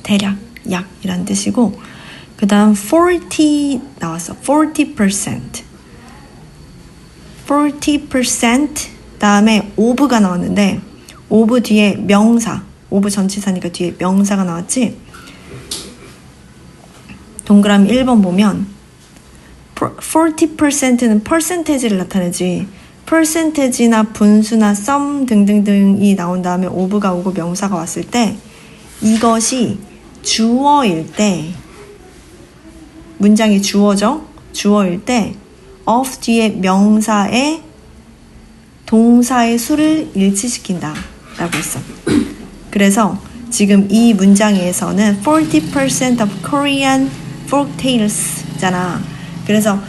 대략, 약 이란 뜻이고, 그 다음 40 나왔어. 40%. 40% 다음에 of가 나왔는데 of 뒤에 명사, of 전치사니까 뒤에 명사가 나왔지. 동그라미 1번 보면 40%는 percentage를 나타내지, percentage나 분수나 sum 등등등이 나온 다음에 of가 오고 명사가 왔을 때 이것이 주어일 때, 문장이 주어죠? 주어일 때 of 뒤에 명사에 동사의 수를 일치시킨다 라고 했어. 그래서 지금 이 문장에서는 40% of Korean folktales 잖아. 그래서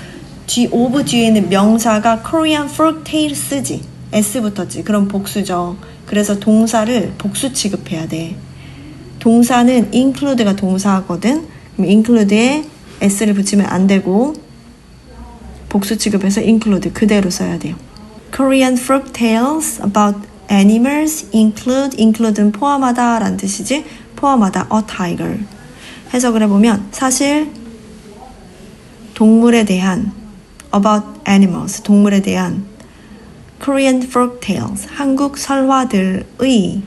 of 뒤에는 명사가 Korean folktales지, s 붙었지. 그럼 복수죠. 그래서 동사를 복수 취급해야 돼. 동사는 include가 동사거든. 그럼 include에 s를 붙이면 안 되고 복수 취급해서 include 그대로 써야 돼요. Korean folktales about animals include는 포함하다 라는 뜻이지. 포함하다 a tiger. 해석을 해보면 사실 동물에 대한 about animals, 동물에 대한 Korean folktales, 한국 설화들의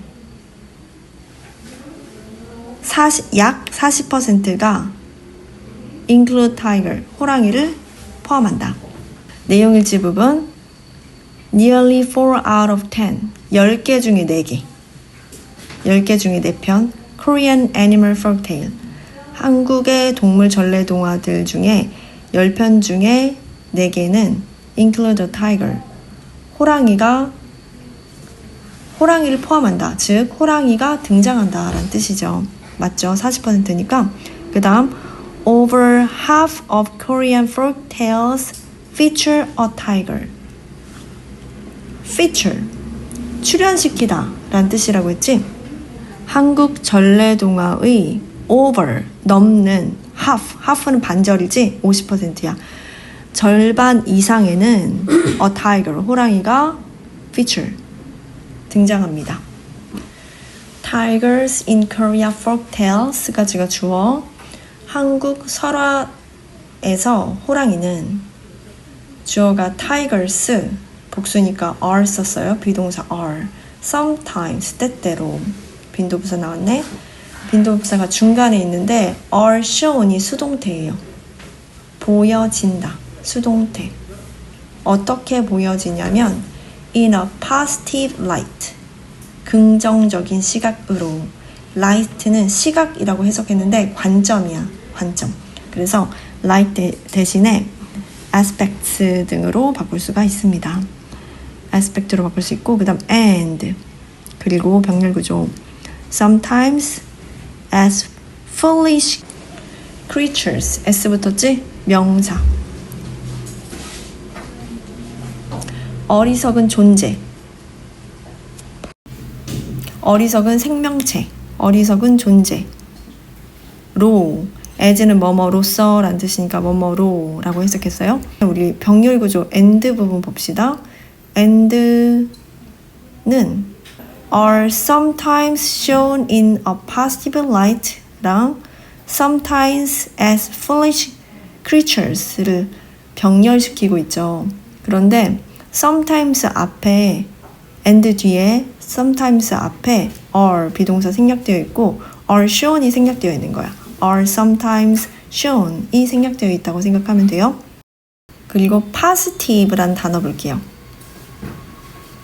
약 40%가 include tiger, 호랑이를 포함한다. 내용일치 부분. Nearly 4 out of 10, 10개 중에 4개, 10개 중에 4편 Korean animal folktale, 한국의 동물 전래 동화들 중에 10편 중에 4개는 include a tiger, 호랑이를 포함한다. 즉 호랑이가 등장한다 라는 뜻이죠. 맞죠? 40%니까. 그 다음 over half of Korean folktales feature a tiger. feature, 출연시키다 라는 뜻이라고 했지. 한국 전래동화의 over, 넘는 half는 반절이지 50%야. 절반 이상에는 a tiger, 호랑이가 feature, 등장합니다. Tigers in Korea folktales 가지가 주어, 한국 설화에서 호랑이는 주어가 tigers, 복수니까 are 썼어요. 비동사 are. sometimes, 때때로. 빈도부사 나왔네. 빈도부사가 중간에 있는데 are shown이 수동태예요. 보여진다. 수동태. 어떻게 보여지냐면 in a positive light. 긍정적인 시각으로. light는 시각이라고 해석했는데 관점이야. 관점. 그래서 light 대신에 aspects 등으로 바꿀 수가 있습니다. aspect로 바꿀 수 있고 그 다음 and 그리고 병렬 구조 sometimes as foolish creatures s 붙었지? 명사 어리석은 존재 어리석은 생명체 어리석은 존재 로 as는 뭐뭐로서 라는 뜻이니까 뭐뭐로 라고 해석했어요. 우리 병렬 구조 and 부분 봅시다. and는 are sometimes shown in a positive light 랑 sometimes as foolish creatures를 병렬시키고 있죠. 그런데 sometimes 앞에 and 뒤에 sometimes 앞에 are 비동사 생략되어 있고 are shown이 생략되어 있는 거야. are sometimes shown이 생략되어 있다고 생각하면 돼요. 그리고 positive란 단어 볼게요.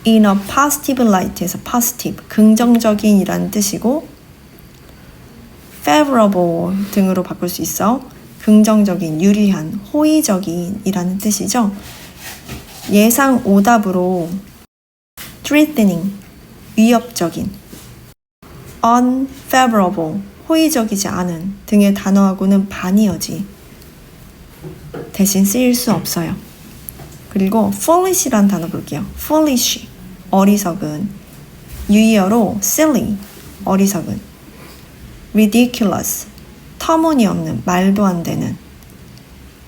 in a positive light에서 positive, 긍정적인이라는 뜻이고 favorable 등으로 바꿀 수 있어. 긍정적인, 유리한, 호의적인이라는 뜻이죠. 예상 오답으로 threatening, 위협적인, unfavorable, 호의적이지 않은 등의 단어하고는 반이어지 대신 쓰일 수 없어요. 그리고 foolish란 단어 볼게요. foolish, 어리석은, 유의어로 silly, 어리석은, ridiculous, 터무니없는, 말도 안 되는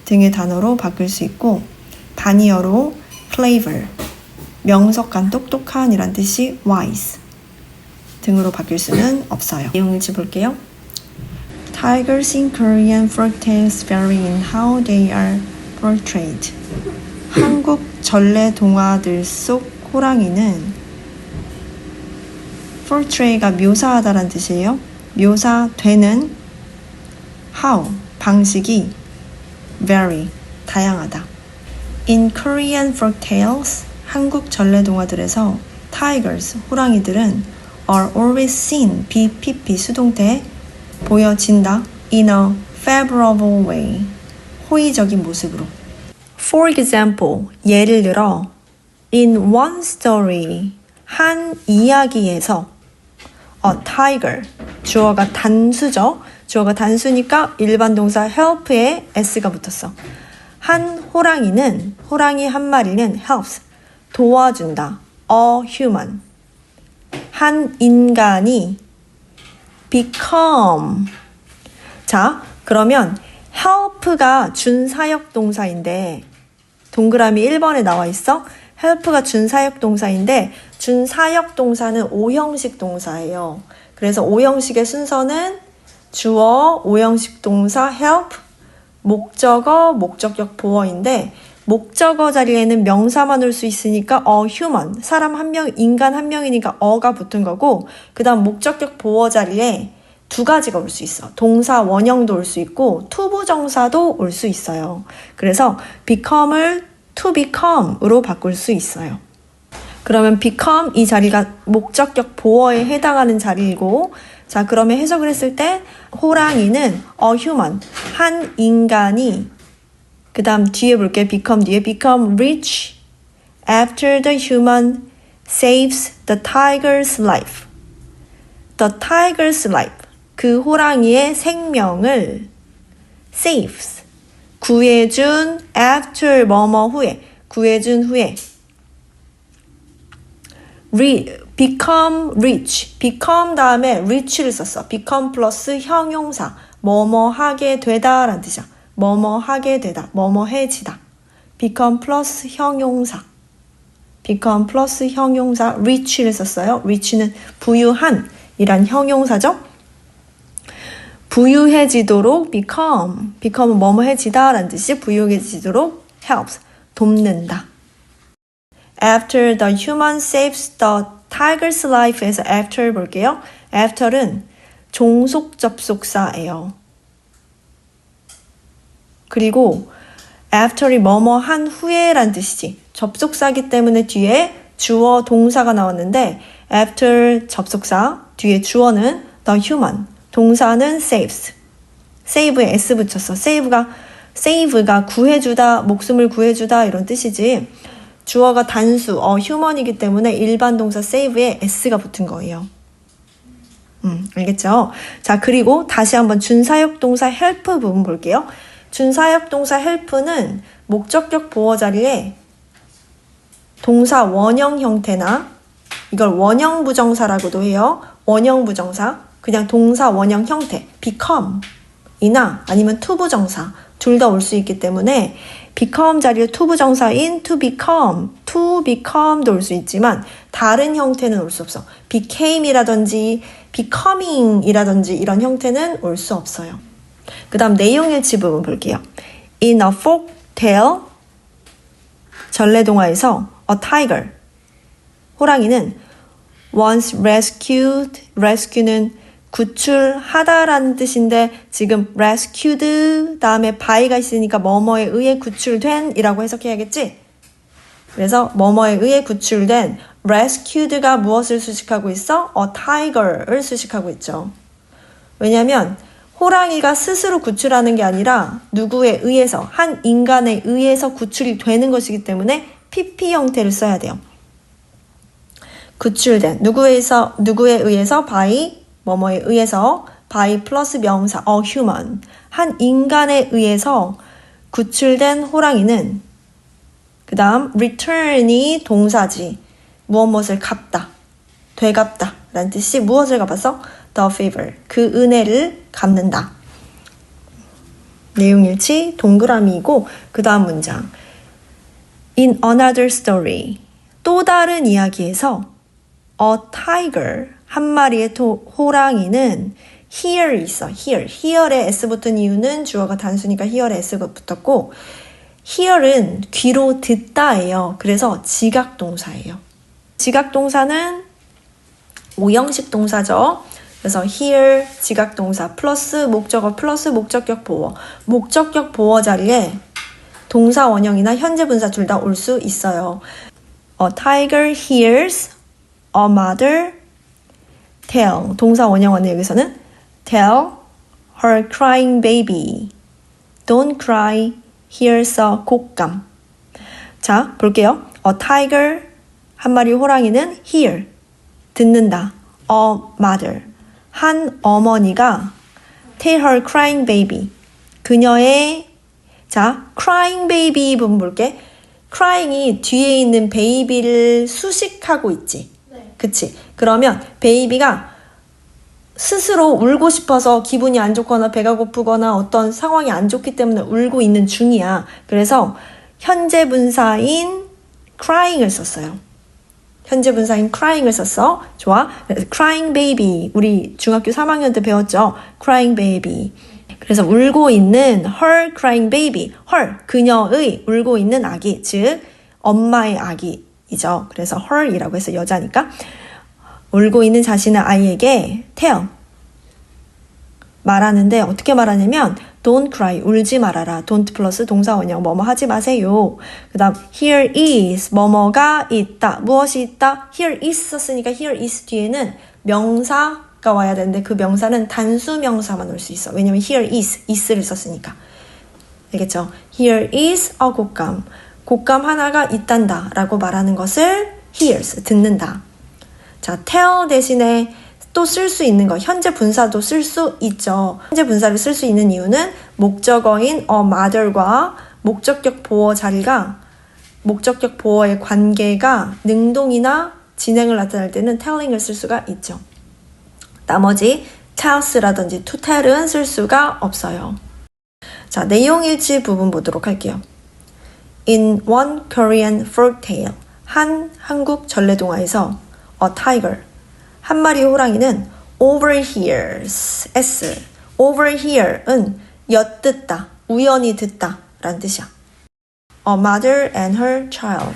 등의 단어로 바꿀 수 있고 반이어로 clever, 명석한, 똑똑한 이란 뜻이 wise 등으로 바뀔 수는 없어요. 내용 읽어볼게요. Tigers in Korean folktales vary in how they are portrayed. 한국 전래 동화들 속 호랑이는 portray가 묘사하다라는 뜻이에요. 묘사되는 how, 방식이 vary, 다양하다. In Korean folktales, 한국 전래 동화들에서 tigers, 호랑이들은 are always seen, BPP 수동태, 보여진다. In a favorable way, 호의적인 모습으로. For example, 예를 들어 in one story, 한 이야기에서 a tiger, 주어가 단수죠. 주어가 단수니까 일반 동사 help에 s가 붙었어. 한 호랑이는, 호랑이 한 마리는 helps, 도와준다. A human. 한 인간이 become. 자, 그러면 help가 준사역 동사인데 동그라미 1번에 나와 있어. help가 준사역 동사인데 준사역 동사는 오형식 동사예요. 그래서 오형식의 순서는 주어, 오형식 동사 help, 목적어, 목적격 보어인데 목적어 자리에는 명사만 올 수 있으니까 human, 사람 한 명, 인간 한 명이니까 어가 붙은 거고 그 다음 목적격 보어 자리에 두 가지가 올 수 있어. 동사 원형도 올 수 있고 투부정사도 올 수 있어요. 그래서 become을 to become으로 바꿀 수 있어요. 그러면 become 이 자리가 목적격 보어에 해당하는 자리이고 자 그러면 해석을 했을 때 호랑이는 a human, 한 인간이 그 다음 뒤에 볼게요. become 뒤에 become rich after the human saves the tiger's life. The tiger's life. 그 호랑이의 생명을 saves. 구해준 after 뭐뭐 후에. 구해준 후에. become rich. become 다음에 rich를 썼어. become 플러스 형용사. 뭐뭐 하게 되다 라는 뜻이야. 뭐뭐 하게 되다. 뭐뭐 해지다. become 플러스 형용사. become 플러스 형용사 rich를 썼어요. rich는 부유한 이란 형용사죠. 부유해지도록 become은 뭐뭐해지다 라는 뜻이 부유해지도록 helps, 돕는다. After the human saves the tiger's life에서 after 볼게요. after는 종속 접속사예요. 그리고 after이 뭐뭐 한 후에 란 뜻이지. 접속사기 때문에 뒤에 주어 동사가 나왔는데 after 접속사, 뒤에 주어는 the human, 동사는 saves. save에 s 붙였어. save가 구해주다, 목숨을 구해주다 이런 뜻이지. 주어가 단수, human이기 때문에 일반 동사 save에 s가 붙은 거예요. 알겠죠? 자, 그리고 다시 한번 준사역 동사 help 부분 볼게요. 준사역 동사 help는 목적격 보어 자리에 동사 원형 형태나 이걸 원형 부정사라고도 해요. 원형 부정사, 그냥 동사 원형 형태, become이나 아니면 to 부정사 둘 다 올 수 있기 때문에 become 자리에 to 부정사인 to become도 올 수 있지만 다른 형태는 올 수 없어. became이라든지 becoming이라든지 이런 형태는 올 수 없어요. 그 다음 내용일치 부분 볼게요. In a folk tale, 전래동화에서 a tiger, 호랑이는 once rescue는 구출하다라는 뜻인데 지금 rescued 다음에 by가 있으니까 뭐뭐에 의해 구출된 이라고 해석해야겠지? 그래서 뭐뭐에 의해 구출된 rescued가 무엇을 수식하고 있어? a tiger을 수식하고 있죠. 왜냐하면 호랑이가 스스로 구출하는 게 아니라 누구에 의해서, 한 인간에 의해서 구출이 되는 것이기 때문에 PP 형태를 써야 돼요. 구출된, 누구에 의해서 by, 뭐뭐에 의해서 by 플러스 명사 a human, 한 인간에 의해서 구출된 호랑이는 그 다음 return이 동사지, 무엇을 갚다, 되갚다 라는 뜻이 무엇을 갚았어? the favor, 그 은혜를 갚는다. 내용일치 동그라미이고 그 다음 문장 In another story, 또 다른 이야기에서 a tiger, 한 마리의 호랑이는 here 있어. here에 s 붙은 이유는 주어가 단수니까 here에 s가 붙었고 here은 귀로 듣다예요. 그래서 지각동사예요. 지각동사는 오형식 동사죠. 그래서 hear 지각동사 플러스 목적어 플러스 목적격 보어, 목적격 보어 자리에 동사 원형이나 현재 분사 둘 다 올 수 있어요. A tiger hears a mother tell, 동사 원형은 여기서는 tell her crying baby, don't cry, here's a 곶감. 자, 볼게요. A tiger, 한 마리 호랑이는 hear, 듣는다. A mother, 한 어머니가 tell her crying baby, 그녀의, 자, crying baby 부분 볼게. crying이 뒤에 있는 베이비를 수식하고 있지. 네. 그치? 그러면 베이비가 스스로 울고 싶어서 기분이 안 좋거나 배가 고프거나 어떤 상황이 안 좋기 때문에 울고 있는 중이야. 그래서 현재 분사인 crying을 썼어요. 현재 분사인 crying을 썼어. 좋아. crying baby. 우리 중학교 3학년 때 배웠죠. crying baby. 그래서 울고 있는 her crying baby. her, 그녀의 울고 있는 아기. 즉 엄마의 아기이죠. 그래서 her이라고 해서 여자니까. 울고 있는 자신의 아이에게 tell. 말하는데 어떻게 말하냐면 don't cry, 울지 말아라. don't 플러스 동사 원형 뭐뭐 하지 마세요. 그 다음 here is, 뭐뭐가 있다. 무엇이 있다? here is 썼으니까 here is 뒤에는 명사가 와야 되는데 그 명사는 단수 명사만 올 수 있어. 왜냐면 here is를 썼으니까. 알겠죠? here is a 곶감. 곶감 하나가 있단다 라고 말하는 것을 hears, 듣는다. 자, tell 대신에 또 쓸 수 있는 거, 현재 분사도 쓸 수 있죠. 현재 분사를 쓸 수 있는 이유는 목적어인 a mother과 목적격 보어 자리가, 목적격 보어의 관계가 능동이나 진행을 나타낼 때는 telling을 쓸 수가 있죠. 나머지 tells라든지 to tell은 쓸 수가 없어요. 자, 내용일치 부분 보도록 할게요. In one Korean folk tale, 한 한국 전래동화에서 a tiger, 한 마리 호랑이는 overhears, s, overhear은 엿듣다, 우연히 듣다 라는 뜻이야. A mother and her child.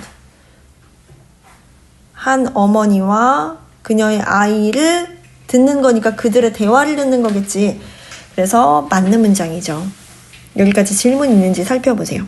한 어머니와 그녀의 아이를 듣는 거니까 그들의 대화를 듣는 거겠지. 그래서 맞는 문장이죠. 여기까지 질문 있는지 살펴보세요.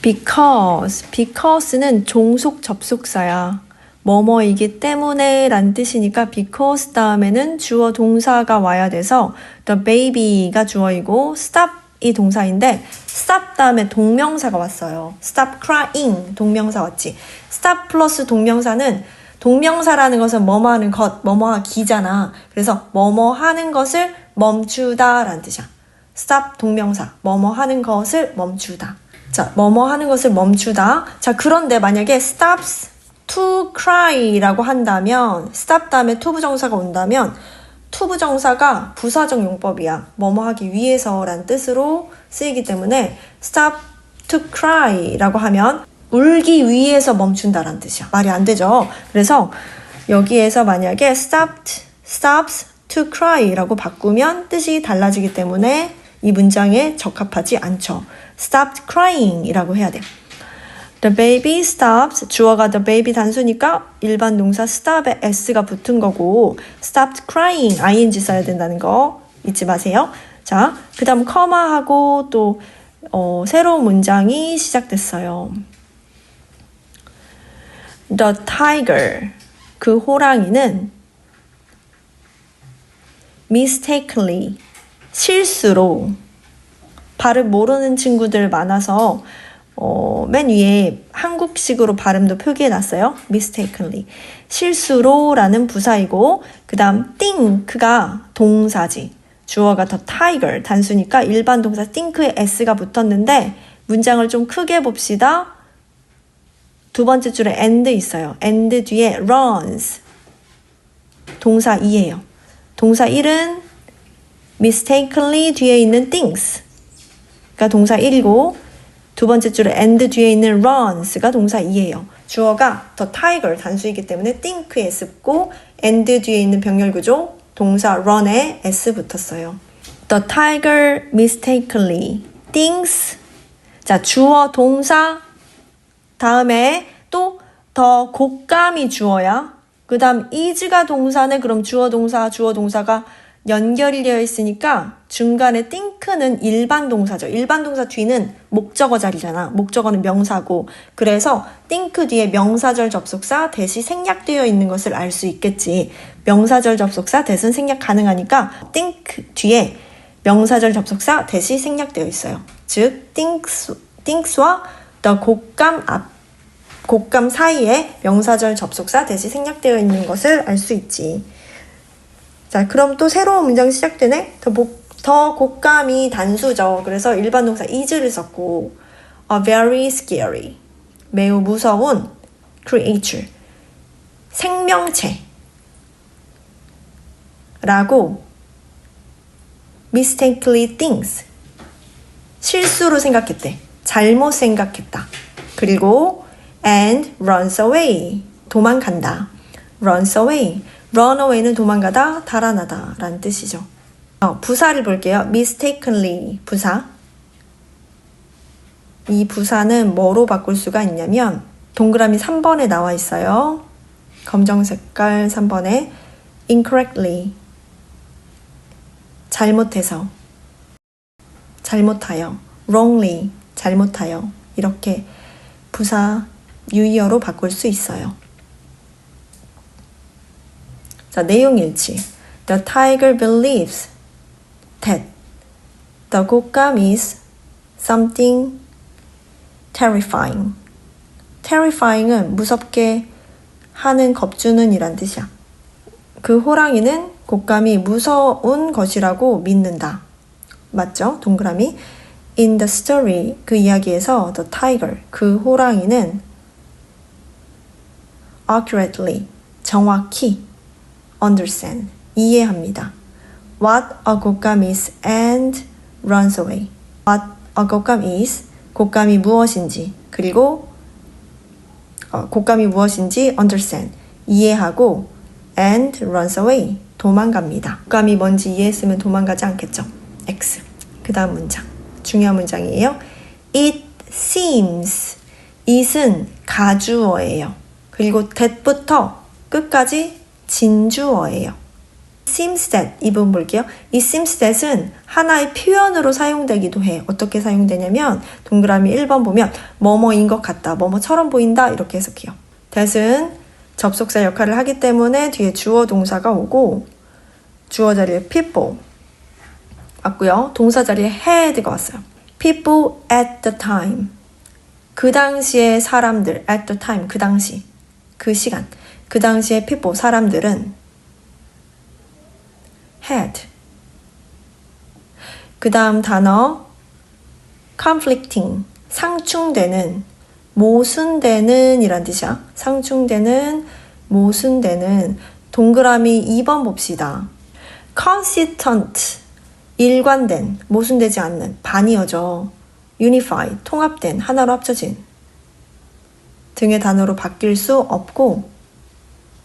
Because는 종속 접속사야. 뭐뭐이기 때문에 란 뜻이니까 because 다음에는 주어 동사가 와야 돼서 the baby가 주어이고 stop이 동사인데 stop 다음에 동명사가 왔어요. stop crying 동명사 왔지. stop 플러스 동명사는 동명사라는 것은 뭐뭐 하는 것, 뭐뭐 하기잖아. 그래서 뭐뭐 하는 것을 멈추다 라는 뜻이야. stop 동명사, 뭐뭐 하는 것을 멈추다. 자, 뭐뭐 하는 것을 멈추다. 자, 그런데 만약에 stops to cry 라고 한다면 stop 다음에 to 부정사가 온다면 to 부정사가 부사적 용법이야. 뭐뭐 하기 위해서 라는 뜻으로 쓰이기 때문에 stop to cry 라고 하면 울기 위해서 멈춘다 라는 뜻이야. 말이 안 되죠. 그래서 여기에서 만약에 stops to cry 라고 바꾸면 뜻이 달라지기 때문에 이 문장에 적합하지 않죠. stopped crying 이라고 해야 돼. The baby stops. 주어가 the baby 단수니까 일반 동사 stop에 s가 붙은 거고 stopped crying ing 써야 된다는 거 잊지 마세요. 자, 그 다음 커마하고 또 새로운 문장이 시작됐어요. The tiger. 그 호랑이는 mistakenly 실수로 발음 모르는 친구들 많아서 맨 위에 한국식으로 발음도 표기해놨어요. mistakenly. 실수로 라는 부사이고 그 다음 think가 동사지. 주어가 the tiger 단수니까 일반 동사 think에 s가 붙었는데 문장을 좀 크게 봅시다. 두 번째 줄에 and 있어요. and 뒤에 runs. 동사 2예요. 동사 1은 mistakenly 뒤에 있는 things가 동사 1이고 두 번째 줄에 and 뒤에 있는 runs가 동사 2예요. 주어가 the tiger 단수이기 때문에 think에 s 붙고 and 뒤에 있는 병렬구조 동사 run에 s 붙었어요. The tiger mistakenly thinks. 자, 주어 동사 다음에 또 더 곶감이 주어야. 그 다음 is가 동사네. 그럼 주어 동사가 연결이 되어 있으니까 중간에 think는 일반 동사죠. 일반 동사 뒤는 목적어 자리잖아. 목적어는 명사고. 그래서 think 뒤에 명사절 접속사 대시 생략되어 있는 것을 알 수 있겠지. 명사절 접속사 대신 생략 가능하니까 think 뒤에 명사절 접속사 대시 생략되어 있어요. 즉 thinks와 the 곶감 사이에 명사절 접속사 대시 생략되어 있는 것을 알 수 있지. 자, 그럼 또 새로운 문장 시작되네. 더 곶감이 단수죠. 그래서 일반 동사 is를 썼고 a very scary 매우 무서운 creature 생명체 라고 mistakenly thinks 실수로 생각했대. 잘못 생각했다. 그리고 and runs away 도망간다. runs away run away는 도망가다, 달아나다 라는 뜻이죠. 부사를 볼게요. mistakenly 부사. 이 부사는 뭐로 바꿀 수가 있냐면 동그라미 3번에 나와 있어요. 검정 색깔 3번에 incorrectly 잘못해서 잘못하여 wrongly 잘못하여 이렇게 부사 유의어로 바꿀 수 있어요. 자, 내용 일치. The tiger believes that the 곶감 is something terrifying. terrifying은 무섭게 하는 겁주는 이란 뜻이야. 그 호랑이는 곶감이 무서운 것이라고 믿는다. 맞죠? 동그라미. In the story, 그 이야기에서 the tiger, 그 호랑이는 accurately, 정확히 understand, 이해합니다. What a 곶감 is and runs away. What a 곶감 is, 곶감이 무엇인지, 그리고 곶감이 무엇인지 understand, 이해하고 and runs away, 도망갑니다. 곶감이 뭔지 이해했으면 도망가지 않겠죠. X. 그 다음 문장. 중요한 문장이에요. It seems. it은 가주어예요. 그리고 that부터 끝까지 진주어예요. seems that 이 부분 볼게요. 이 seems that은 하나의 표현으로 사용되기도 해. 어떻게 사용되냐면 동그라미 1번 보면 뭐뭐인 것 같다, 뭐뭐처럼 보인다 이렇게 해석해요. that은 접속사 역할을 하기 때문에 뒤에 주어 동사가 오고 주어 자리에 people 왔고요. 동사 자리에 had가 왔어요. people at the time. 그 당시에 사람들, at the time, 그 당시, 그 시간. 그 당시에 people, 사람들은 had. 그 다음 단어 conflicting, 상충되는, 모순되는 이란 뜻이야. 상충되는, 모순되는. 동그라미 2번 봅시다. consistent, 일관된, 모순되지 않는, 반이어져. unify, 통합된, 하나로 합쳐진 등의 단어로 바뀔 수 없고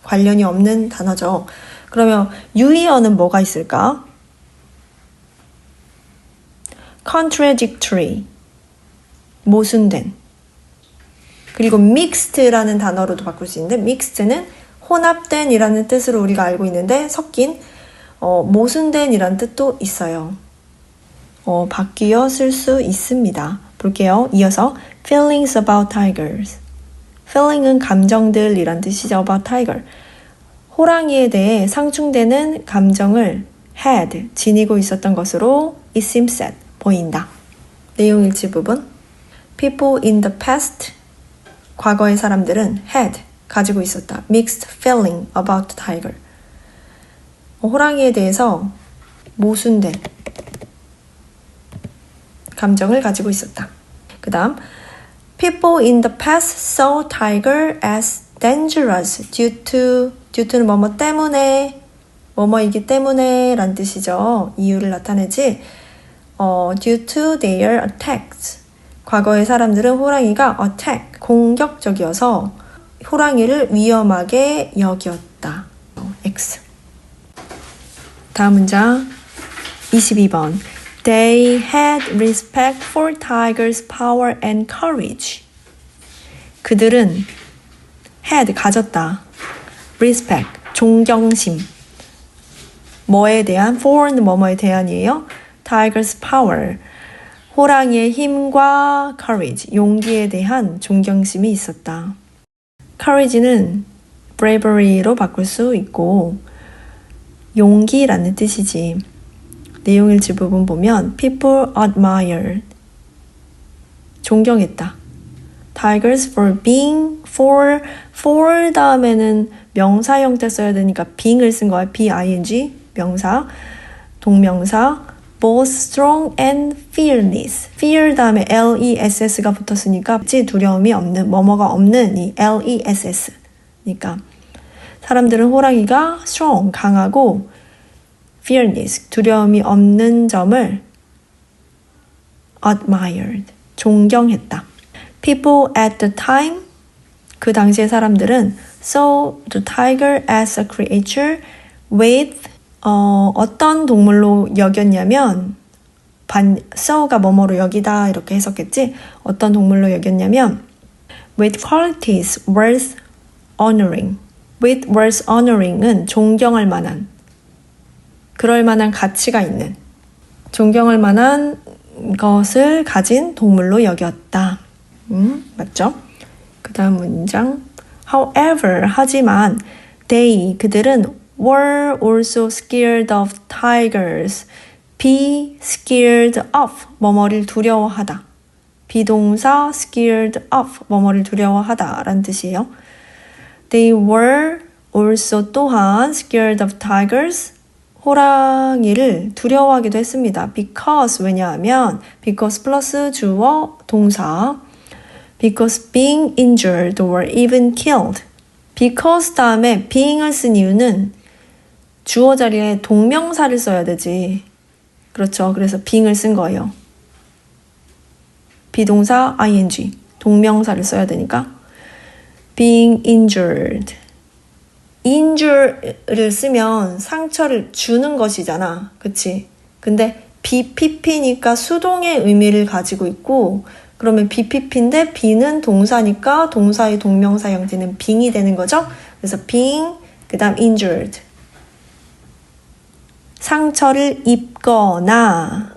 관련이 없는 단어죠. 그러면 유의어는 뭐가 있을까? contradictory, 모순된. 그리고 mixed라는 단어로도 바꿀 수 있는데 mixed는 혼합된 이라는 뜻으로 우리가 알고 있는데 섞인 모순된 이라는 뜻도 있어요. 바뀌어 쓸 수 있습니다. 볼게요. 이어서 feelings about tigers. feeling은 감정들 이란 뜻이죠. about tiger. 호랑이에 대해 상충되는 감정을 had, 지니고 있었던 것으로 it seems that, 보인다. 내용 일치 부분. people in the past, 과거의 사람들은 had, 가지고 있었다. mixed feeling about the tiger. 호랑이에 대해서 모순된 감정을 가지고 있었다. 그 다음 people in the past saw tiger as dangerous due는 뭐뭐 때문에, 뭐뭐이기 때문에 란 뜻이죠. 이유를 나타내지. due to their attacks. 과거의 사람들은 호랑이가 attack, 공격적이어서 호랑이를 위험하게 여겼다. X. 다음 문장 22번. They had respect for tigers' power and courage. 그들은 had, 가졌다. respect, 존경심. 뭐에 대한? for는 뭐뭐에 대한이에요. tigers' power, 호랑이의 힘과 courage, 용기에 대한 존경심이 있었다. courage는 bravery로 바꿀 수 있고 용기라는 뜻이지. 내용 일치 부분 보면 people admired, 존경했다. tigers for being, for 다음에는 명사 형태 써야 되니까 being을 쓴 거야. B-I-N-G, 명사, 동명사, both strong and fearless. fear 다음에 L-E-S-S가 붙었으니까 두려움이 없는, 뭐뭐가 없는 이 L-E-S-S. 그러니까 사람들은 호랑이가 strong, 강하고 fearless, 두려움이 없는 점을 admired, 존경했다. people at the time, 그 당시의 사람들은 saw the tiger as a creature with, 어떤 동물로 여겼냐면, saw가 뭐뭐로 여기다 이렇게 해석했지. 어떤 동물로 여겼냐면 with qualities worth honoring. with worth honoring은 존경할 만한, 그럴 만한 가치가 있는, 존경할 만한 것을 가진 동물로 여겼다. 맞죠? 그 다음 문장. However, 하지만 they, 그들은 were also scared of tigers. be scared of, 뭐뭐를 두려워하다. 비동사 scared of, 뭐뭐를 두려워하다 라는 뜻이에요. They were also 또한 scared of tigers, 호랑이를 두려워하기도 했습니다. because, 왜냐하면 because 플러스 주어 동사, because being injured or even killed. because 다음에 being을 쓴 이유는 주어 자리에 동명사를 써야 되지. 그렇죠. 그래서 being을 쓴 거예요. 비동사 ing, 동명사를 써야 되니까 being injured. injure를 쓰면 상처를 주는 것이잖아. 그치? 근데 BPP니까 수동의 의미를 가지고 있고 그러면 BPP인데 be는 동사니까 동사의 동명사 형태는 being이 되는 거죠. 그래서 being, 그 다음 injured. 상처를 입거나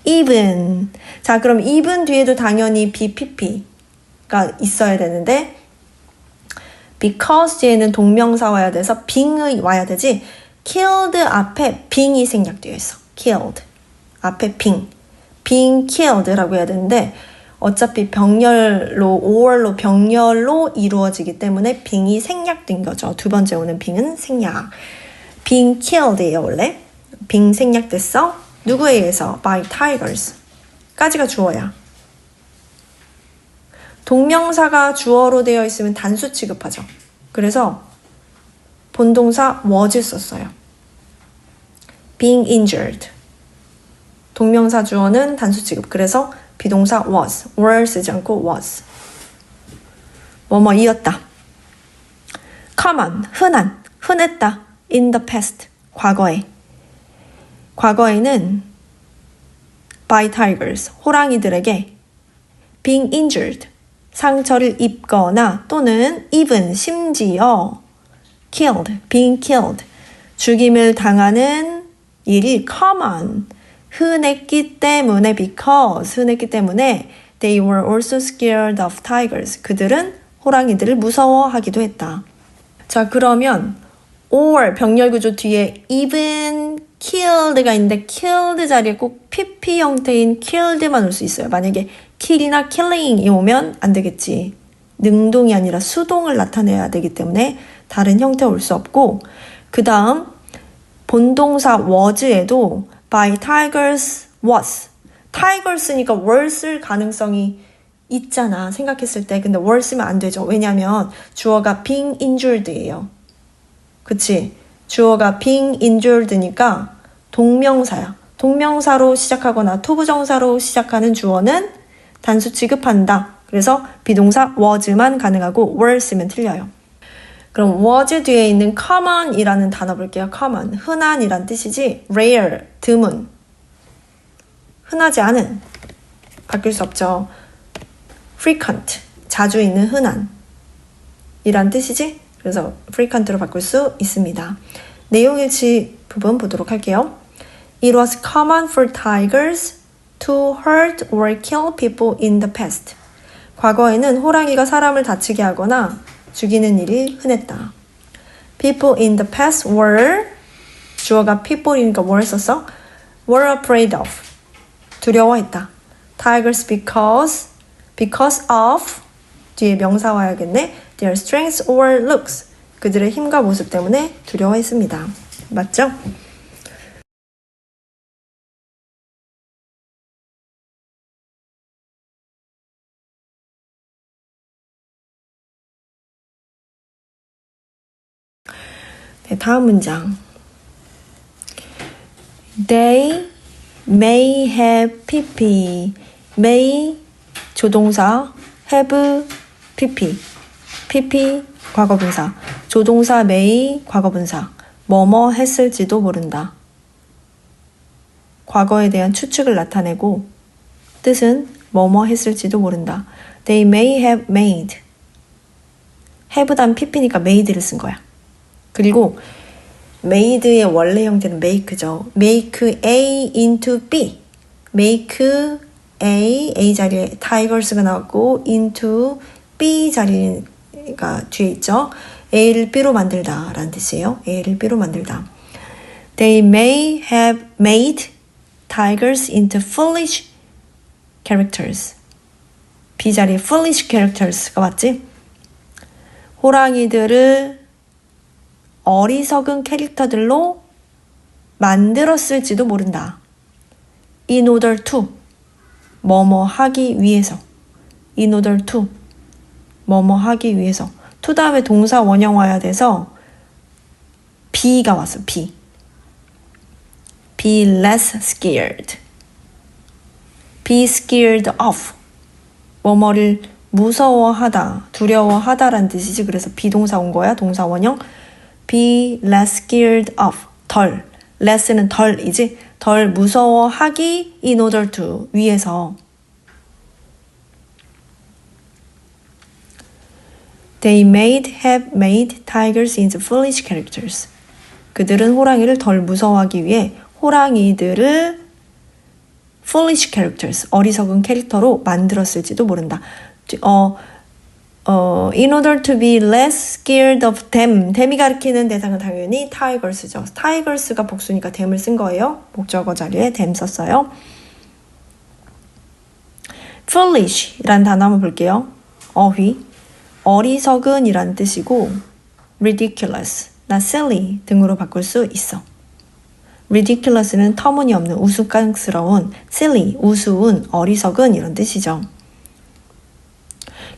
even. 자, 그럼 even 뒤에도 당연히 BPP가 있어야 되는데 because 뒤에는 동명사 와야 돼서 being이 와야 되지. killed 앞에 being이 생략되어 있어. killed 앞에 being killed라고 해야 되는데 어차피 병렬로 5월로 병렬로 이루어지기 때문에 being이 생략된 거죠. 두 번째 오는 being은 생략. being killed예요 원래. being 생략됐어. 누구에 의해서? by tigers. 까지가 주어야. 동명사가 주어로 되어 있으면 단수 취급하죠. 그래서 본동사 was 썼어요. being injured. 동명사 주어는 단수 취급. 그래서 비동사 was. were 쓰지 않고 was. 뭐뭐이었다. common, 흔한, 흔했다. in the past, 과거에. 과거에는 by tigers, 호랑이들에게 being injured, 상처를 입거나 또는 even, 심지어 killed, being killed, 죽임을 당하는 일이 common, 흔했기 때문에 because, 흔했기 때문에 they were also scared of tigers, 그들은 호랑이들을 무서워하기도 했다. 자, 그러면 or 병렬구조 뒤에 even killed가 있는데 killed 자리에 꼭 pp 형태인 killed만 올 수 있어요. 만약에 kill이나 killing이 오면 안 되겠지. 능동이 아니라 수동을 나타내야 되기 때문에 다른 형태 올 수 없고 그 다음 본동사 was에도 by tigers was. tigers니까 were 쓸 가능성이 있잖아. 생각했을 때. 근데 were 쓰면 안 되죠. 왜냐면 주어가 being injured예요. 그치? 주어가 being injured니까 동명사야. 동명사로 시작하거나 투부정사로 시작하는 주어는 단수 취급한다. 그래서 비동사 was만 가능하고 were 쓰면 틀려요. 그럼 was 뒤에 있는 common이라는 단어 볼게요. common, 흔한이란 뜻이지 rare, 드문, 흔하지 않은, 바뀔 수 없죠. frequent, 자주 있는 흔한 이란 뜻이지. 그래서 frequent로 바꿀 수 있습니다. 내용일치 부분 보도록 할게요. It was common for tigers to hurt or kill people in the past. 과거에는 호랑이가 사람을 다치게 하거나 죽이는 일이 흔했다. People in the past were, 주어가 people이니까 were 썼어. were afraid of, 두려워했다. Tigers because of, 뒤에 명사 와야겠네. Their strengths or looks, 그들의 힘과 모습 때문에 두려워했습니다. 맞죠? 네, 다음 문장. They may have pp. may 조동사, have pp. pp 과거분사. 조동사 may 과거분사. 뭐뭐 했을지도 모른다. 과거에 대한 추측을 나타내고 뜻은 뭐뭐 했을지도 모른다. They may have made. have 다음 pp니까 made를 쓴 거야. 그리고 made의 원래 형태는 make죠. make A into B. make A 자리에 tigers가 나왔고 into B 자리가 뒤에 있죠. A를 B로 만들다 라는 뜻이에요. A를 B로 만들다. They may have made tigers into foolish characters. B 자리에 foolish characters가 맞지? 호랑이들을 어리석은 캐릭터들로 만들었을지도 모른다. In order to, 뭐뭐 하기 위해서. In order to, 뭐뭐 하기 위해서. to 다음에 동사 원형 와야 돼서 be가 왔어. be less scared. be scared of, 뭐뭐를 무서워하다, 두려워하다라는 뜻이지. 그래서 비동사 온 거야. 동사 원형. be less scared of, 덜. less는 덜이지. 덜 무서워하기 in order to 위해서 They have made tigers into foolish characters. 그들은 호랑이를 덜 무서워하기 위해 호랑이들을 foolish characters, 어리석은 캐릭터로 만들었을지도 모른다. In order to be less scared of them. them이 가리키는 대상은 당연히 tigers죠. tigers가 복수니까 them을 쓴 거예요. 목적어 자리에 them 썼어요. foolish 이란 단어 한번 볼게요. 어휘. 어리석은 이란 뜻이고 ridiculous, 나 silly 등으로 바꿀 수 있어. ridiculous는 터무니없는, 우스꽝스러운, silly, 우스운, 어리석은 이런 뜻이죠.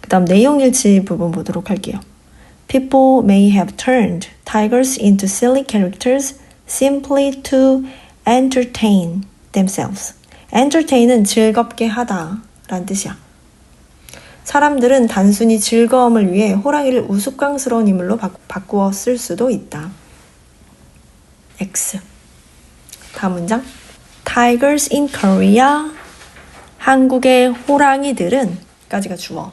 그 다음 내용일치 부분 보도록 할게요. People may have turned tigers into silly characters simply to entertain themselves. entertain은 즐겁게 하다 라는 뜻이야. 사람들은 단순히 즐거움을 위해 호랑이를 우스꽝스러운 인물로 바꾸어 쓸 수도 있다. X. 다음 문장. Tigers in Korea. 한국의 호랑이들은 까지가 주어.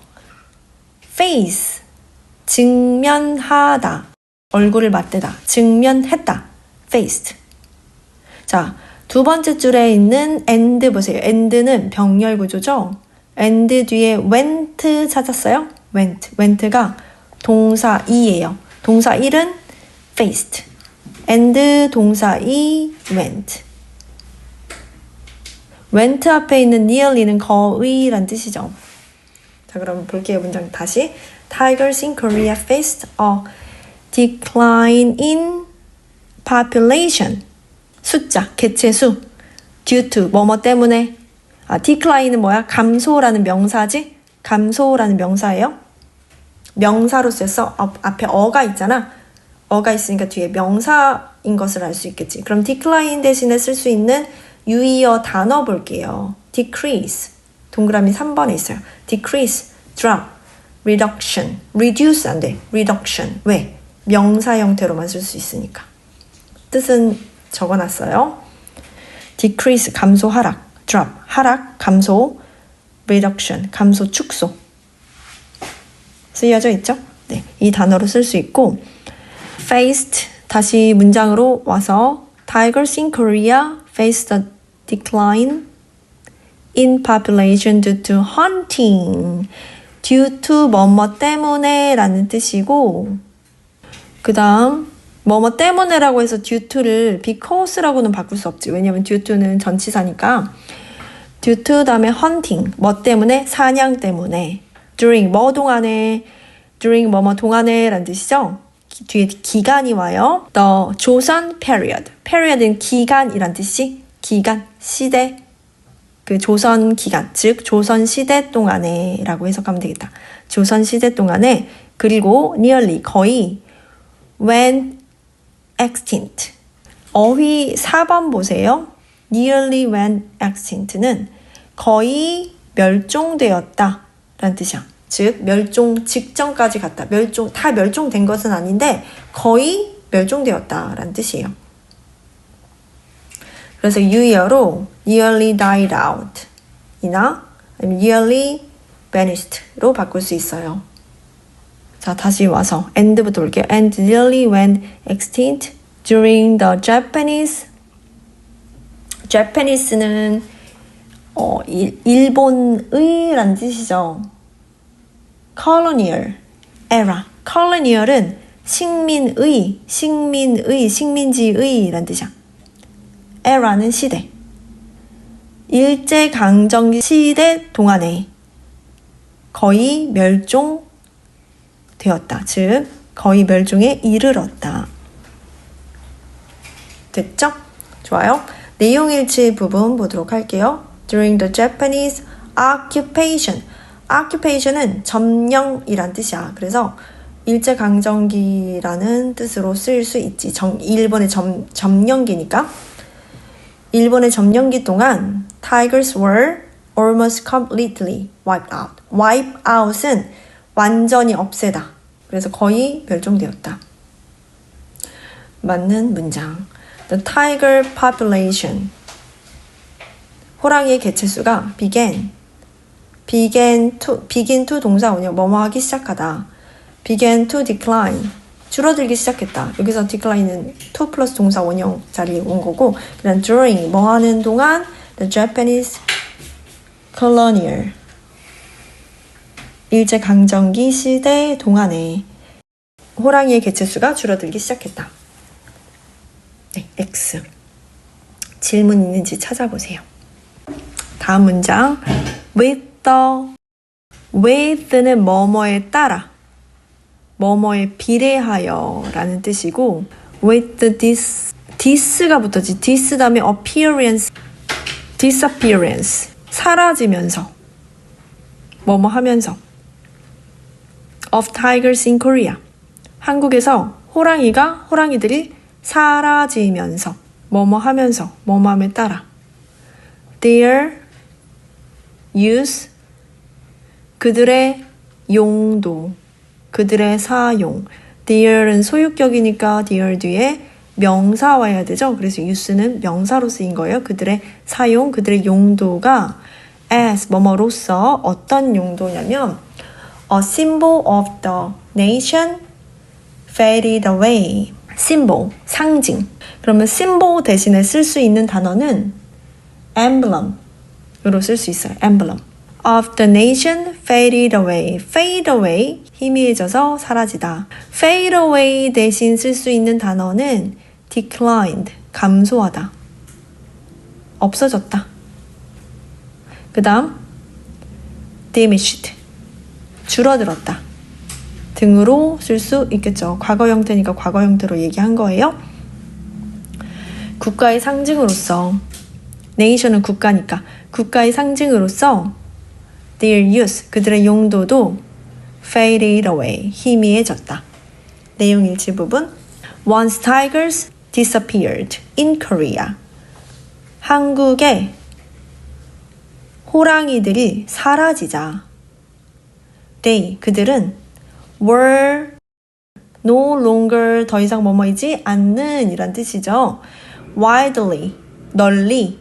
Face. 직면하다. 얼굴을 맞대다. 직면했다. Faced. 자, 두 번째 줄에 있는 and 보세요. and는 병렬 구조죠. and 뒤에 went 찾았어요? went가 동사 2예요. 동사 1은 faced. and 동사 2 went. went 앞에 있는 nearly는 거의란 뜻이죠. 자, 그럼 볼게요. 문장 다시. Tigers in Korea faced a decline in population. 숫자, 개체수. due to 뭐뭐 때문에. decline은 뭐야? 감소라는 명사지? 감소라는 명사예요. 명사로 써서 앞에 어가 있잖아. 어가 있으니까 뒤에 명사인 것을 알 수 있겠지. 그럼 decline 대신에 쓸 수 있는 유의어 단어 볼게요. decrease. 동그라미 3번에 있어요. decrease, drop, reduction. reduce 안 돼. reduction. 왜? 명사 형태로만 쓸 수 있으니까. 뜻은 적어놨어요. decrease, 감소, 하락. drop, 하락, 감소, reduction, 감소, 축소. 쓰여져 있죠? 네, 이 단어로 쓸 수 있고 faced, 다시 문장으로 와서 Tigers in Korea faced a decline in population due to hunting. due to 뭐뭐 때문에 라는 뜻이고 그 다음 뭐뭐 때문에라고 해서 due to를 because라고는 바꿀 수 없지. 왜냐면 due to는 전치사니까 due to 다음에 hunting, 뭐 때문에? 사냥 때문에. during, 뭐 동안에, during 뭐뭐 동안에 라는 뜻이죠. 뒤에 기간이 와요. The 조선 period. period은 기간이란 뜻이 기간, 시대, 그 조선 기간, 즉 조선 시대 동안에 라고 해석하면 되겠다. 조선 시대 동안에. 그리고 nearly, 거의 went extinct. 어휘 4번 보세요. nearly went extinct는 거의 멸종되었다 라는 뜻이야. 즉 멸종 직전까지 갔다. 다 멸종된 것은 아닌데 거의 멸종되었다 라는 뜻이에요. 그래서 유의어로 nearly died out 이나 nearly vanished로 바꿀 수 있어요. 자, 다시 와서 and부터 볼게요. and nearly went extinct during the Japanese는 일본의라는 뜻이죠. colonial era. colonial은 식민지의라는 뜻이야. era는 시대. 일제강점기 시대 동안에 거의 멸종되었다. 즉 거의 멸종에 이르렀다. 됐죠? 좋아요. 내용일치 부분 보도록 할게요. During the Japanese occupation. occupation은 점령이란 뜻이야. 그래서 일제강점기라는 뜻으로 쓸 수 있지. 일본의 점령기니까. 일본의 점령기 동안 tigers were almost completely wiped out. wipe out은 완전히 없애다. 그래서 거의 멸종되었다. 맞는 문장. The tiger population 호랑이의 개체수가 begin to 동사 원형 뭐뭐 하기 시작하다. began to decline 줄어들기 시작했다. 여기서 decline은 to 플러스 동사 원형 자리에 온 거고, 그다음 during 뭐 하는 동안 the Japanese colonial 일제강점기 시대 동안에 호랑이의 개체수가 줄어들기 시작했다. 네, X. 질문 있는지 찾아보세요. 다음 문장. with는 뭐뭐에 따라, 뭐뭐에 비례하여 라는 뜻이고, with this가 붙었지. this 다음에 appearance, disappearance 사라지면서, 뭐뭐 하면서. of tigers in Korea 한국에서 호랑이들이 사라지면서, 뭐뭐 하면서, 뭐뭐함에 따라. their use 그들의 용도, 그들의 사용. their은 소유격이니까 their 뒤에 명사 와야 되죠. 그래서 use는 명사로 쓰인 거예요. 그들의 사용, 그들의 용도가 as 뭐뭐로서 어떤 용도냐면 a symbol of the nation faded away. symbol, 상징. 그러면 symbol 대신에 쓸 수 있는 단어는 emblem으로 쓸 수 있어요. emblem. of the nation faded away. fade away, 희미해져서 사라지다. fade away 대신 쓸 수 있는 단어는 declined, 감소하다. 없어졌다. 그 다음 diminished, 줄어들었다 등으로 쓸 수 있겠죠. 과거 형태니까 과거 형태로 얘기한 거예요. 국가의 상징으로서, nation은 국가니까 국가의 상징으로서 their use, 그들의 용도도 faded away, 희미해졌다. 내용 일치 부분. Once tigers disappeared in Korea. 한국에 호랑이들이 사라지자 they, 그들은 were no longer, 더 이상 뭐뭐이지 않는 이란 뜻이죠. widely, 널리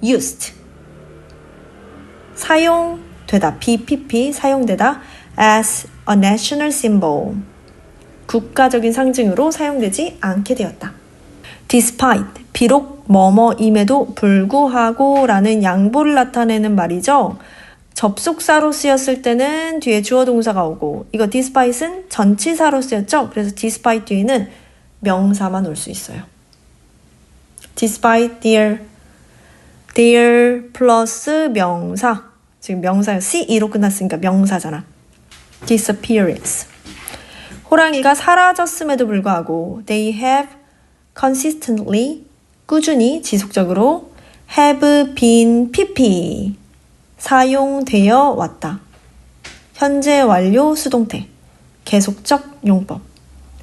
used, 사용되다, BPP 사용되다 as a national symbol, 국가적인 상징으로 사용되지 않게 되었다. despite, 비록 뭐뭐임에도 불구하고 라는 양보를 나타내는 말이죠. 접속사로 쓰였을 때는 뒤에 주어 동사가 오고, 이거 despite은 전치사로 쓰였죠. 그래서 despite 뒤에는 명사만 올 수 있어요. despite their 플러스 명사. 지금 명사요. CE로 끝났으니까 명사잖아. disappearance. 호랑이가 사라졌음에도 불구하고 they have consistently, 꾸준히, 지속적으로 have been pp, 사용되어 왔다. 현재 완료 수동태, 계속적 용법,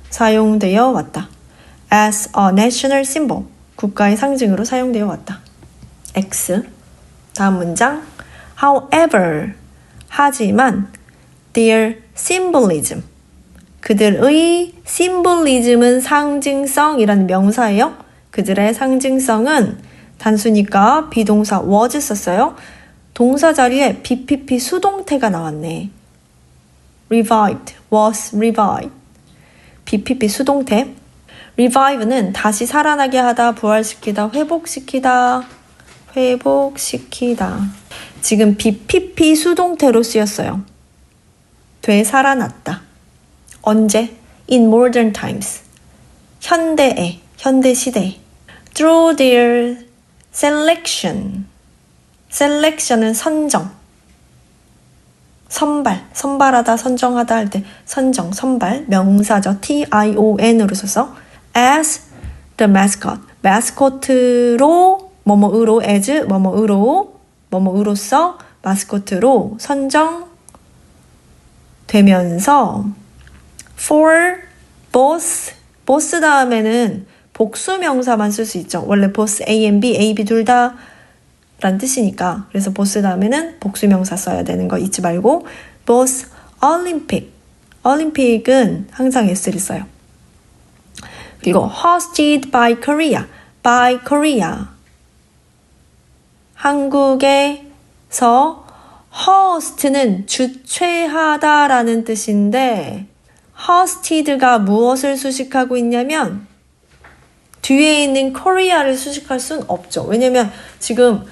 사용되어 왔다. as a national symbol, 국가의 상징으로 사용되어 왔다. X. 다음 문장. However, 하지만 their symbolism, 그들의 symbolism은 상징성이라는 명사예요. 그들의 상징성은 단수니까 비동사 was 썼어요. 동사 자리에 BPP 수동태가 나왔네. revived, was revived. BPP 수동태. revive는 다시 살아나게 하다, 부활시키다, 회복시키다. 지금 BPP 수동태로 쓰였어요. 되살아났다. 언제? In modern times. 현대에, 현대시대에. Through their selection. selection은 선정. 선발하다, 선정하다 할 때 선정, 선발, 명사죠. TION으로 써서 as the mascot. 마스코트로, 뭐뭐으로, as, 뭐뭐으로, 뭐뭐으로서, 마스코트로 선정되면서 for both 다음에는 복수 명사만 쓸 수 있죠. 원래 both A and B, A, B 둘 다 란 뜻이니까. 그래서 both 다음에는 복수 명사 써야 되는 거 잊지 말고 both Olympic. Olympic은 항상 S를 써요. 그리고 hosted by Korea. 한국에서 host는 주최하다라는 뜻인데 hosted가 무엇을 수식하고 있냐면 뒤에 있는 Korea를 수식할 순 없죠. 왜냐면 지금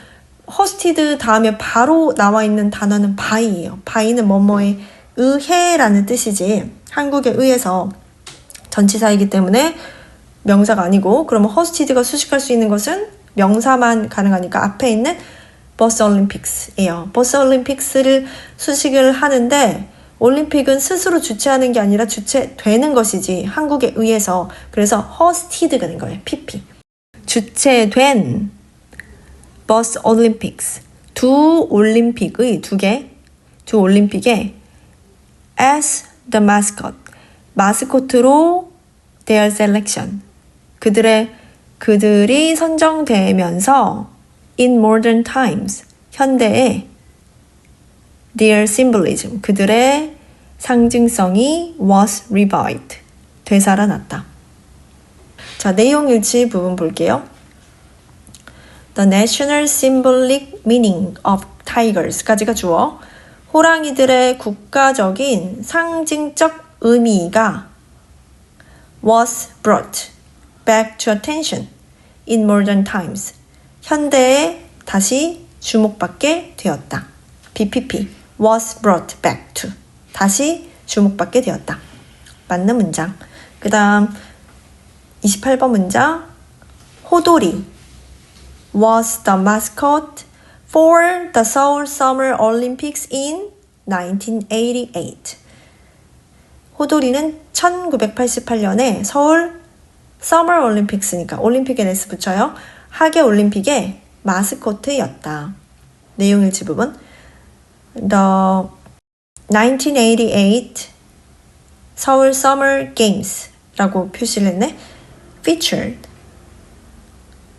hosted 다음에 바로 나와 있는 단어는 by예요. by는 뭐뭐에 의해라는 뜻이지 한국에 의해서 전치사이기 때문에 명사가 아니고 그러면 hosted가 수식할 수 있는 것은 명사만 가능하니까 앞에 있는 버스 올림픽스예요. 버스 올림픽스를 수식을 하는데 올림픽은 스스로 주최하는 게 아니라 주최되는 것이지 한국에 의해서 그래서 hosted가 된 거예요. PP. 주최된 버스 올림픽스 두 올림픽의 두 올림픽에 as the mascot 마스코트로 their selection 그들이 선정되면서 in modern times 현대에 their symbolism 그들의 상징성이 was revived 되살아났다. 자, 내용 일치 부분 볼게요. The national symbolic meaning of tigers까지가 주어 호랑이들의 국가적인 상징적 의미가 was brought back to attention in modern times 현대에 다시 주목받게 되었다. BPP was brought back to 다시 주목받게 되었다. 맞는 문장. 그 다음 28번 문장 호돌이 was the mascot for the Seoul Summer Olympics in 1988. 호돌이는 1988년에 서울 Summer Olympics니까 올림픽에 S 붙여요. 하계 올림픽의 마스코트였다. 내용 일치 부분. The 1988 서울 Summer Games라고 표시를 했네. Featured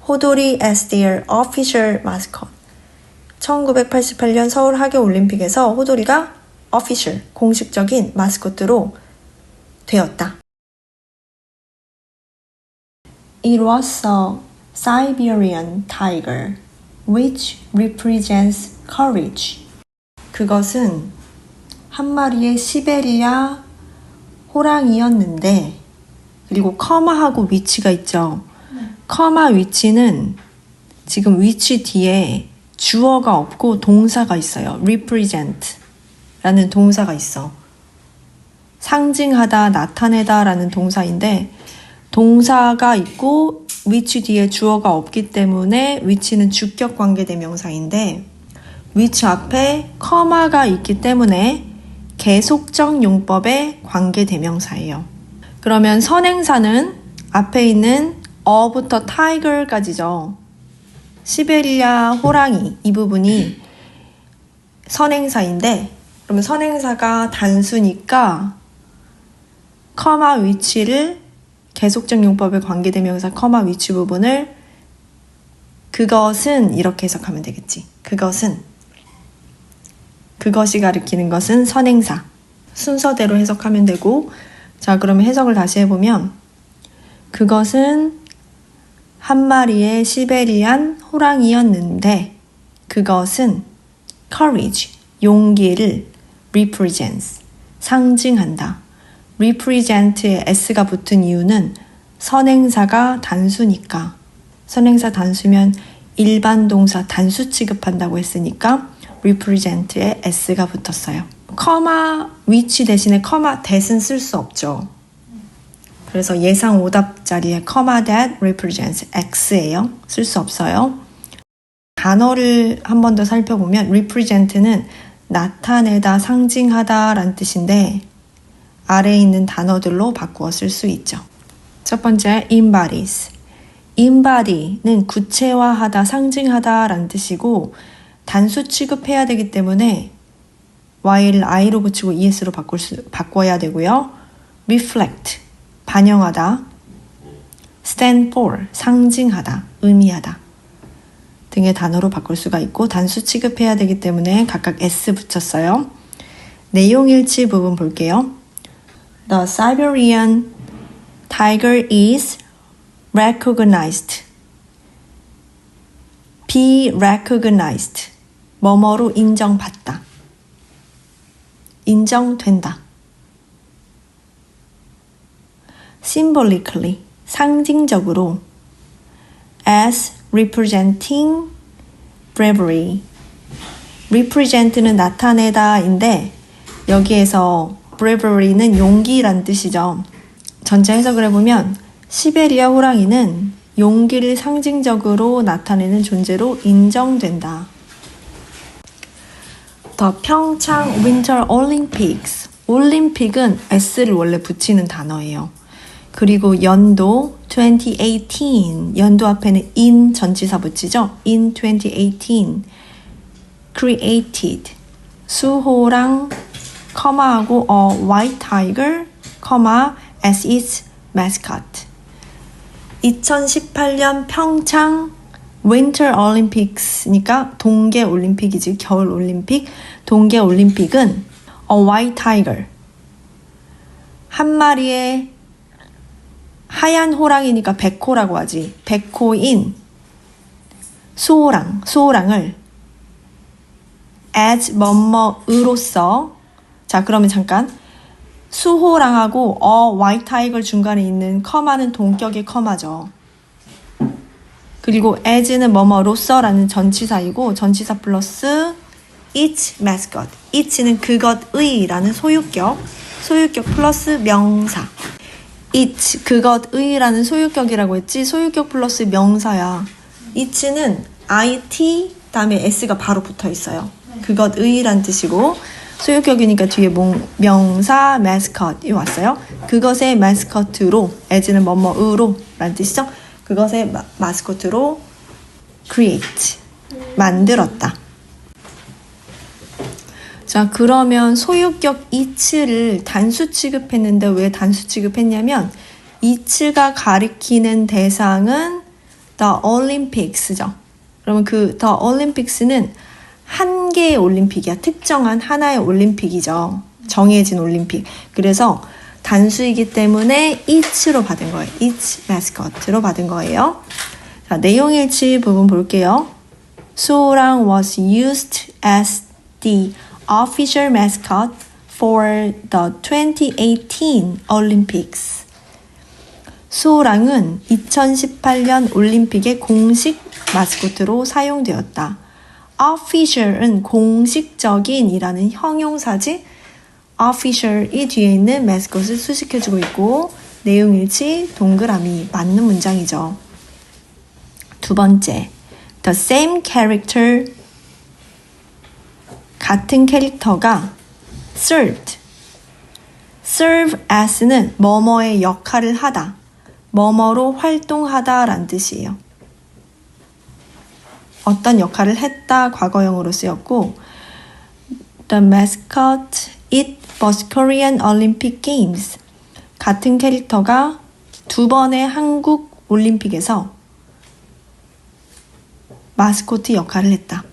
호돌이 as their official mascot. 1988년 서울 하계 올림픽에서 호돌이가 official, 공식적인 마스코트로 되었다. It was a Siberian tiger, which represents courage. 그것은 한 마리의 시베리아 호랑이였는데, 그리고 커마하고 위치가 있죠. 커마 위치는 지금 위치 뒤에 주어가 없고 동사가 있어요. represent 라는 동사가 있어. 상징하다, 나타내다 라는 동사인데 동사가 있고 위치 뒤에 주어가 없기 때문에 위치는 주격 관계대명사인데 위치 앞에 커마가 있기 때문에 계속적 용법의 관계대명사예요. 그러면 선행사는 앞에 있는 어부터 타이거까지죠. 시베리아 호랑이 이 부분이 선행사인데 그러면 선행사가 단수니까 커마 위치를 계속적 용법의 관계대명사 커마 위치 부분을 그것은 이렇게 해석하면 되겠지. 그것이 가리키는 것은 선행사. 순서대로 해석하면 되고 자 그러면 해석을 다시 해보면 그것은 한 마리의 시베리안 호랑이였는데 그것은 courage, 용기를 represents, 상징한다. represent에 s가 붙은 이유는 선행사가 단수니까 선행사 단수면 일반 동사 단수 취급한다고 했으니까 represent에 s가 붙었어요. 커마 위치 대신에 커마 that은 쓸 수 없죠. 그래서 예상 오답 자리에 comma that represents x예요. 쓸 수 없어요. 단어를 한 번 더 살펴보면 represent는 나타내다, 상징하다 라는 뜻인데 아래에 있는 단어들로 바꾸어 쓸 수 있죠. 첫 번째 embodies. embody,는 구체화하다, 상징하다 라는 뜻이고 단수 취급해야 되기 때문에 y를 i로 붙이고 es로 바꿔야 되고요. reflect, 반영하다, stand for, 상징하다, 의미하다 등의 단어로 바꿀 수가 있고 단수 취급해야 되기 때문에 각각 s 붙였어요. 내용 일치 부분 볼게요. The Siberian tiger is recognized. be recognized. 뭐뭐로 인정받다. 인정된다. symbolically. 상징적으로. as representing bravery. represent는 나타내다인데 여기에서 bravery는 용기란 뜻이죠. 전체 해석을 해보면 시베리아 호랑이는 용기를 상징적으로 나타내는 존재로 인정된다. 더 평창 Winter Olympics. 올림픽은 S를 원래 붙이는 단어예요. 그리고 연도 2018. 연도 앞에는 in 전치사 붙이죠. In 2018 created. 수호랑 커마하고 a white tiger, as its mascot. 2018년 평창 Winter Olympics니까 동계 올림픽이지. 겨울 올림픽. 동계 올림픽은 a white tiger. 한 마리의 하얀 호랑이니까 백호라고 하지. 백호인 수호랑을 as 뭐뭐으로써. 자, 그러면 잠깐. 수호랑하고 white tiger 중간에 있는 커마는 동격의 커마죠. 그리고 as는 뭐뭐로써라는 전치사이고 전치사 플러스 its mascot. it는 그것의 라는 소유격 플러스 명사. it 그것의 라는 소유격이라고 했지. 소유격 플러스 명사야. it는 it 다음에 s가 바로 붙어 있어요. 그것의 라는 뜻이고 소유격이니까 뒤에 명사 mascot이 왔어요. 그것의 마스코트로 as는 뭐뭐으로 라는 뜻이죠. 그것의 마스코트로 create 만들었다. 자, 그러면 소유격 it를 단수 취급했는데 왜 단수 취급했냐면 it가 가리키는 대상은 the Olympics죠. 그러면 그 the Olympics는 한 개의 올림픽이야. 특정한 하나의 올림픽이죠. 정해진 올림픽. 그래서 단수이기 때문에 it로 받은 거예요. its mascot로 받은 거예요. 자, 내용일치 부분 볼게요. 수호랑 was used as the official mascot for the 2018 Olympics. 수호랑은 2018년 올림픽의 공식 마스코트로 사용되었다. official은 공식적인이라는 형용사지. official이 뒤에 있는 마스콧을 수식해주고 있고 내용일치 동그라미 맞는 문장이죠. 두 번째, the same character 같은 캐릭터가 serve as는 뭐뭐의 역할을 하다, 뭐뭐로 활동하다 라는 뜻이에요. 어떤 역할을 했다 과거형으로 쓰였고 the mascot it was Korean Olympic Games. 같은 캐릭터가 두 번의 한국 올림픽에서 마스코트 역할을 했다.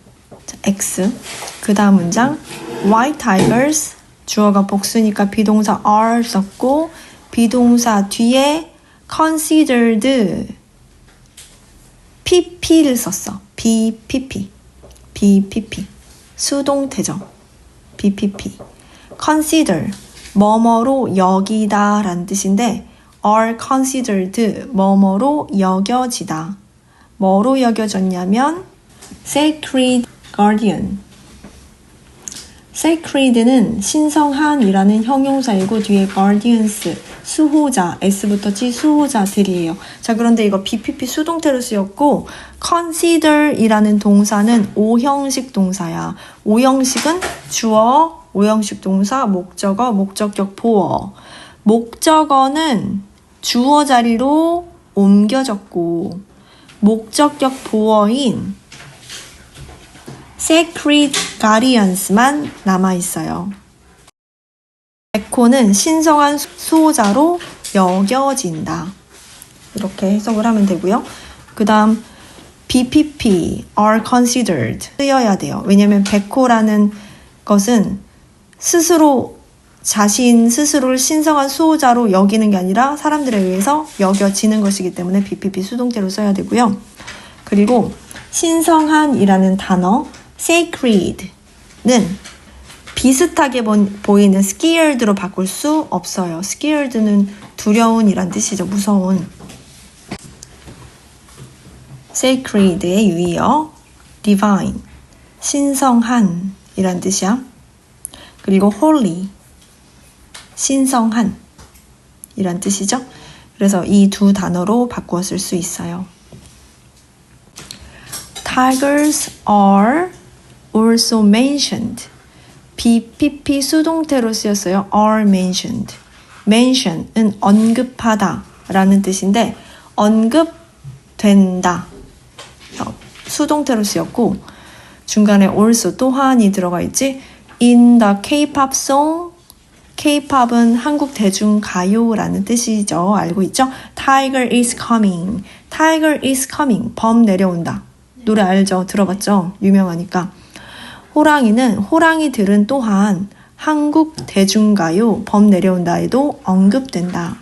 자, X. 그 다음 문장 White Tigers. 주어가 복수니까 비동사 are 썼고 비동사 뒤에 considered pp를 썼어. BPP. 수동태죠. BPP. consider 뭐뭐로 여기다 라는 뜻인데 are considered 뭐뭐로 여겨지다. 뭐로 여겨졌냐면 sacred guardian. sacred는 신성한이라는 형용사이고 뒤에 guardians 수호자, S부터 G 수호자들이에요. 자, 그런데 이거 BPP 수동태로 쓰였고 consider이라는 동사는 오형식 동사야. 오형식은 주어, 오형식 동사, 목적어, 목적격 보어. 목적어는 주어 자리로 옮겨졌고 목적격 보어인 sacred guardians만 남아있어요. 백호는 신성한 수호자로 여겨진다. 이렇게 해석을 하면 되고요. 그 다음 BPP, are considered 쓰여야 돼요. 왜냐하면 백호라는 것은 자신 스스로를 신성한 수호자로 여기는 게 아니라 사람들에 의해서 여겨지는 것이기 때문에 BPP 수동태로 써야 되고요. 그리고 신성한이라는 단어 sacred는 비슷하게 보이는 scared로 바꿀 수 없어요. scared는 두려운이란 뜻이죠. 무서운. sacred의 유의어 divine, 신성한 이란 뜻이야. 그리고 holy, 신성한 이란 뜻이죠. 그래서 이 두 단어로 바꾸어 쓸 수 있어요. Tigers are also mentioned. BPP 수동태로 쓰였어요. are mentioned. mention은 언급하다 라는 뜻인데 언급된다. 수동태로 쓰였고 중간에 also 또한이 들어가 있지. In the K-pop song, K-pop은 한국 대중가요라는 뜻이죠. 알고 있죠? Tiger is coming. Tiger is coming. 범 내려온다. 노래 알죠? 들어봤죠? 유명하니까. 호랑이는 호랑이들은 또한 한국 대중가요 범 내려온다에도 언급된다.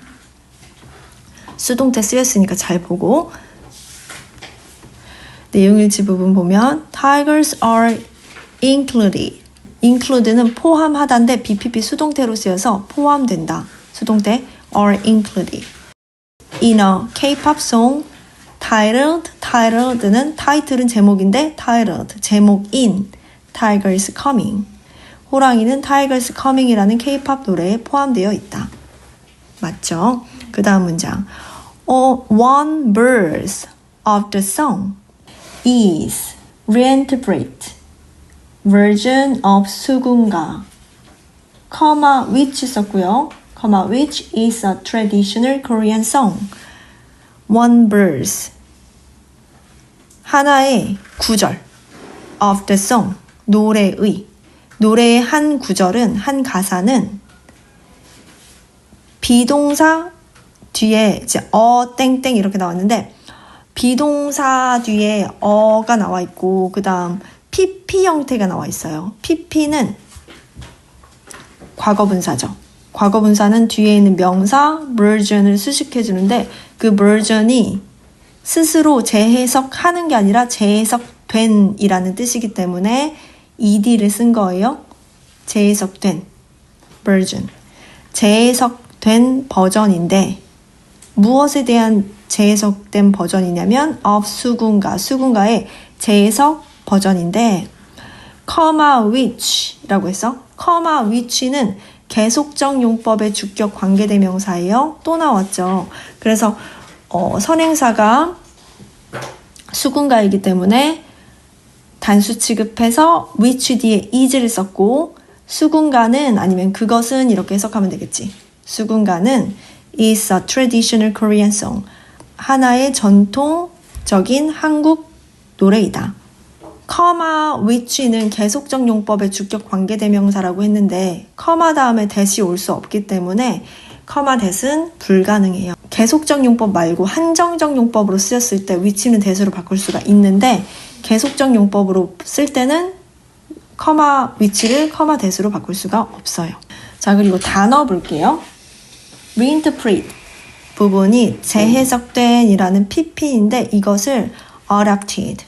수동태 쓰였으니까 잘 보고 내용일지 부분 보면 Tigers are included. include는 포함하다인데 BPP 수동태로 쓰여서 포함된다. 수동태 are included. In a K-pop song titled는 타이틀은 제목인데 titled 제목인 Tigers coming. 호랑이는 Tigers coming이라는 K-pop 노래에 포함되어 있다. 맞죠? 그 다음 문장. One verse of the song is reinterpret version of 수군가, which 썼고요. which is a traditional Korean song. One verse 하나의 구절 of the song 노래의 한 구절은 한 가사는 비동사 뒤에 이제 땡땡 이렇게 나왔는데 비동사 뒤에 어가 나와 있고 그 다음 PP 형태가 나와 있어요. PP는 과거분사죠. 과거분사는 뒤에 있는 명사 version을 수식해 주는데 그 version이 스스로 재해석하는 게 아니라 재해석된 이라는 뜻이기 때문에 ed를 쓴 거예요. 재해석된 version. 재해석된 버전인데 무엇에 대한 재해석된 버전이냐면 of 수군가의 재해석 버전인데 which라고 해서 which는 계속적 용법의 주격 관계대명사예요. 또 나왔죠. 그래서 선행사가 수군가이기 때문에 단수 취급해서 which 뒤에 is를 썼고 수군가는 아니면 그것은 이렇게 해석하면 되겠지. 수군가는 is a traditional Korean song. 하나의 전통적인 한국 노래이다. which는 계속적 용법의 주격 관계대명사라고 했는데 다음에 that이 올 수 없기 때문에 that은 불가능해요. 계속적 용법 말고 한정적 용법으로 쓰였을 때 which는 that으로 바꿀 수가 있는데 계속적 용법으로 쓸 때는 which를 that으로 바꿀 수가 없어요. 자, 그리고 단어 볼게요. reinterpret 부분이 재해석된 이라는 PP인데 이것을 adapted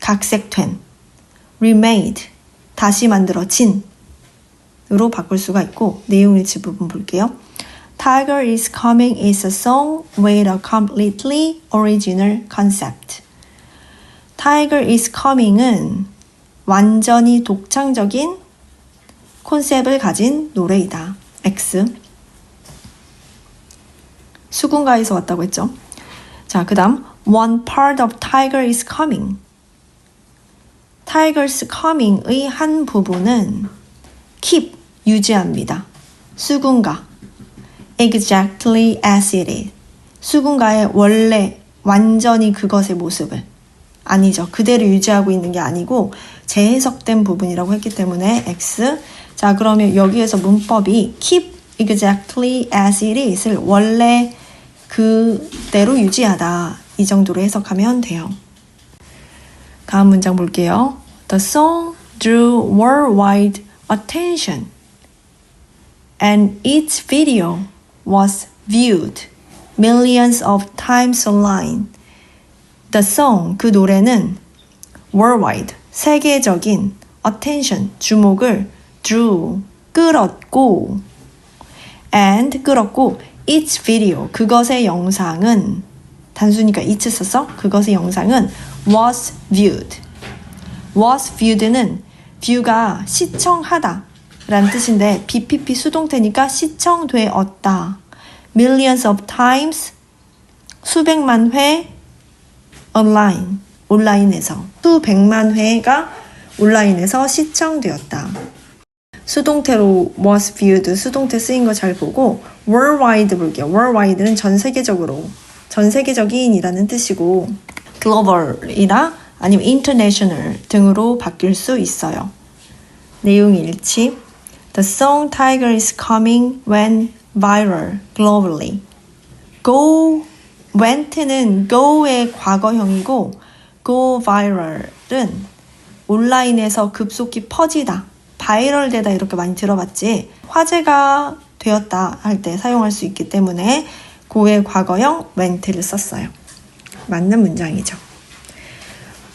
각색된, remade, 다시 만들어진 으로 바꿀 수가 있고 내용일치 부분 볼게요. Tiger is Coming is a song with a completely original concept. Tiger is Coming은 완전히 독창적인 콘셉트를 가진 노래이다. X. 수군가에서 왔다고 했죠. 자, 그 다음 One part of Tiger is Coming. Tiger's Coming의 한 부분은 keep, 유지합니다. 수군가, exactly as it is. 수군가의 원래 완전히 그것의 모습을 아니죠. 그대로 유지하고 있는 게 아니고 재해석된 부분이라고 했기 때문에 X. 자, 그러면 여기에서 문법이 keep exactly as it is를 원래 그대로 유지하다. 이 정도로 해석하면 돼요. 다음 문장 볼게요. The song drew worldwide attention and its video was viewed millions of times online. The song, 그 노래는 worldwide, 세계적인 attention, 주목을 drew, 끌었고 and 끌었고 its video, 그것의 영상은 단수니까 its 써서 그것의 영상은 was viewed. was viewed는 view가 시청하다 라는 뜻인데 BPP 수동태니까 시청되었다. millions of times, 수백만 회 online, 온라인에서 수백만 회가 온라인에서 시청되었다. 수동태로 was viewed, 수동태 쓰인 거 잘 보고 worldwide 볼게요. worldwide는 전 세계적으로, 전 세계적인이라는 뜻이고 global이나 아니면 international 등으로 바뀔 수 있어요. 내용 일치. The song Tiger is coming went viral globally. Go, went는 go의 과거형이고 go viral은 온라인에서 급속히 퍼지다, 바이럴 되다 이렇게 많이 들어봤지. 화제가 되었다 할 때 사용할 수 있기 때문에 고의 과거형 went를 썼어요. 맞는 문장이죠.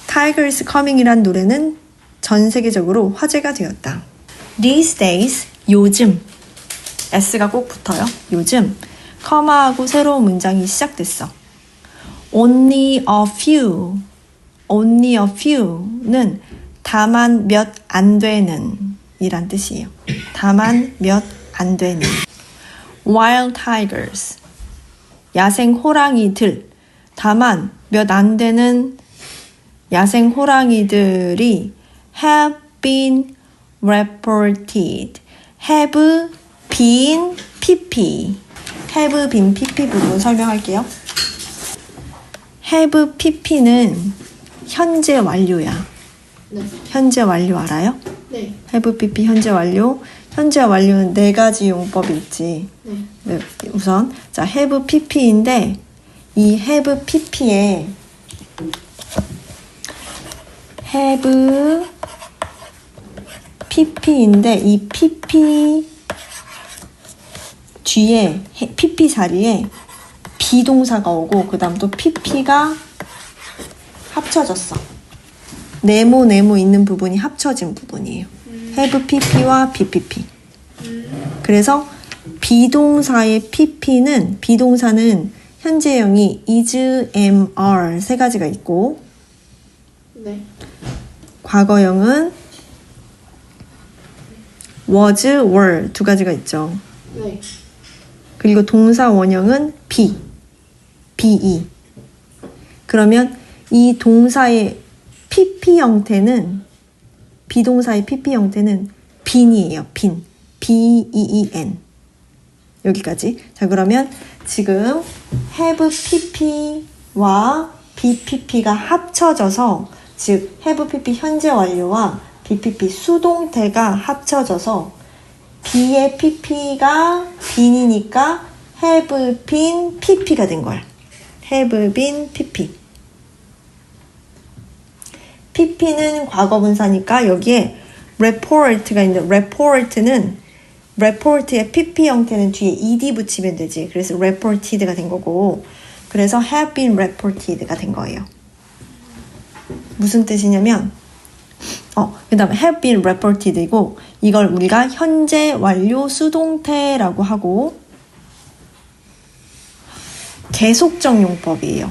Tiger is coming이란 노래는 전 세계적으로 화제가 되었다. These days, 요즘, s가 꼭 붙어요. 요즘, 커마하고 새로운 문장이 시작됐어. Only a few, only a few는 다만 몇 안 되는 이란 뜻이에요. 다만 몇 안 되는. Wild tigers, 야생 호랑이들, 다만 몇 안 되는 야생 호랑이들이 have been reported. have been pp. have been pp 부분 설명할게요. have pp는 현재 완료야. 네. 현재 완료 알아요? 네. have pp 현재 완료. 현재 완료는 네 가지 용법이 있지. 네. 네, 우선 자 have pp인데 이 have pp에 have pp인데 이 pp 뒤에 pp 자리에 비동사가 오고 그 다음 또 pp가 합쳐졌어. 네모 있는 부분이 합쳐진 부분이에요. have pp와 bpp. 그래서 비동사의 pp는 비동사는 현재형이 is, am, are 세 가지가 있고 네. 과거형은 was, were 두 가지가 있죠. 네. 그리고 동사 원형은 be, be. 그러면 이 동사의 pp 형태는 비동사의 pp 형태는 been이에요. been, b-e-e-n 여기까지. 자 그러면 지금 have pp와 bpp가 합쳐져서 즉 have pp 현재 완료와 bpp 수동태가 합쳐져서 be의 pp가 been이니까 have been pp가 된 거야. have been pp. pp는 과거분사니까 여기에 report가 있는데 report의 pp 형태는 뒤에 ed 붙이면 되지. 그래서 reported가 된 거고 그래서 have been reported가 된 거예요. 무슨 뜻이냐면 그 다음에 have been reported이고 이걸 우리가 현재 완료 수동태라고 하고 계속적 용법이에요.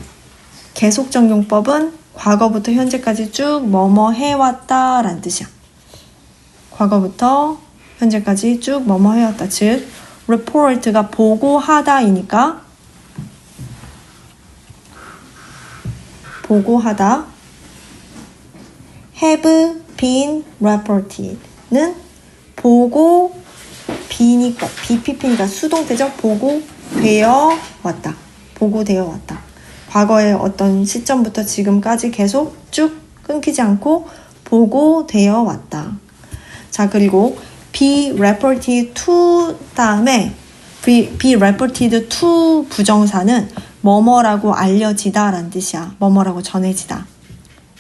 계속적 용법은 과거부터 현재까지 쭉 뭐뭐 해왔다 라는 뜻이야. 과거부터 현재까지 쭉 뭐뭐 해왔다. 즉 report가 보고하다이니까 보고하다 have been reported는 보고 be니까 bpp니까 수동태죠. 보고되어 왔다. 보고되어 왔다. 과거의 어떤 시점부터 지금까지 계속 쭉 끊기지 않고 보고되어 왔다. 자 그리고 be reported to 다음에 be reported to 부정사는 뭐뭐라고 알려지다 라는 뜻이야. 뭐뭐라고 전해지다.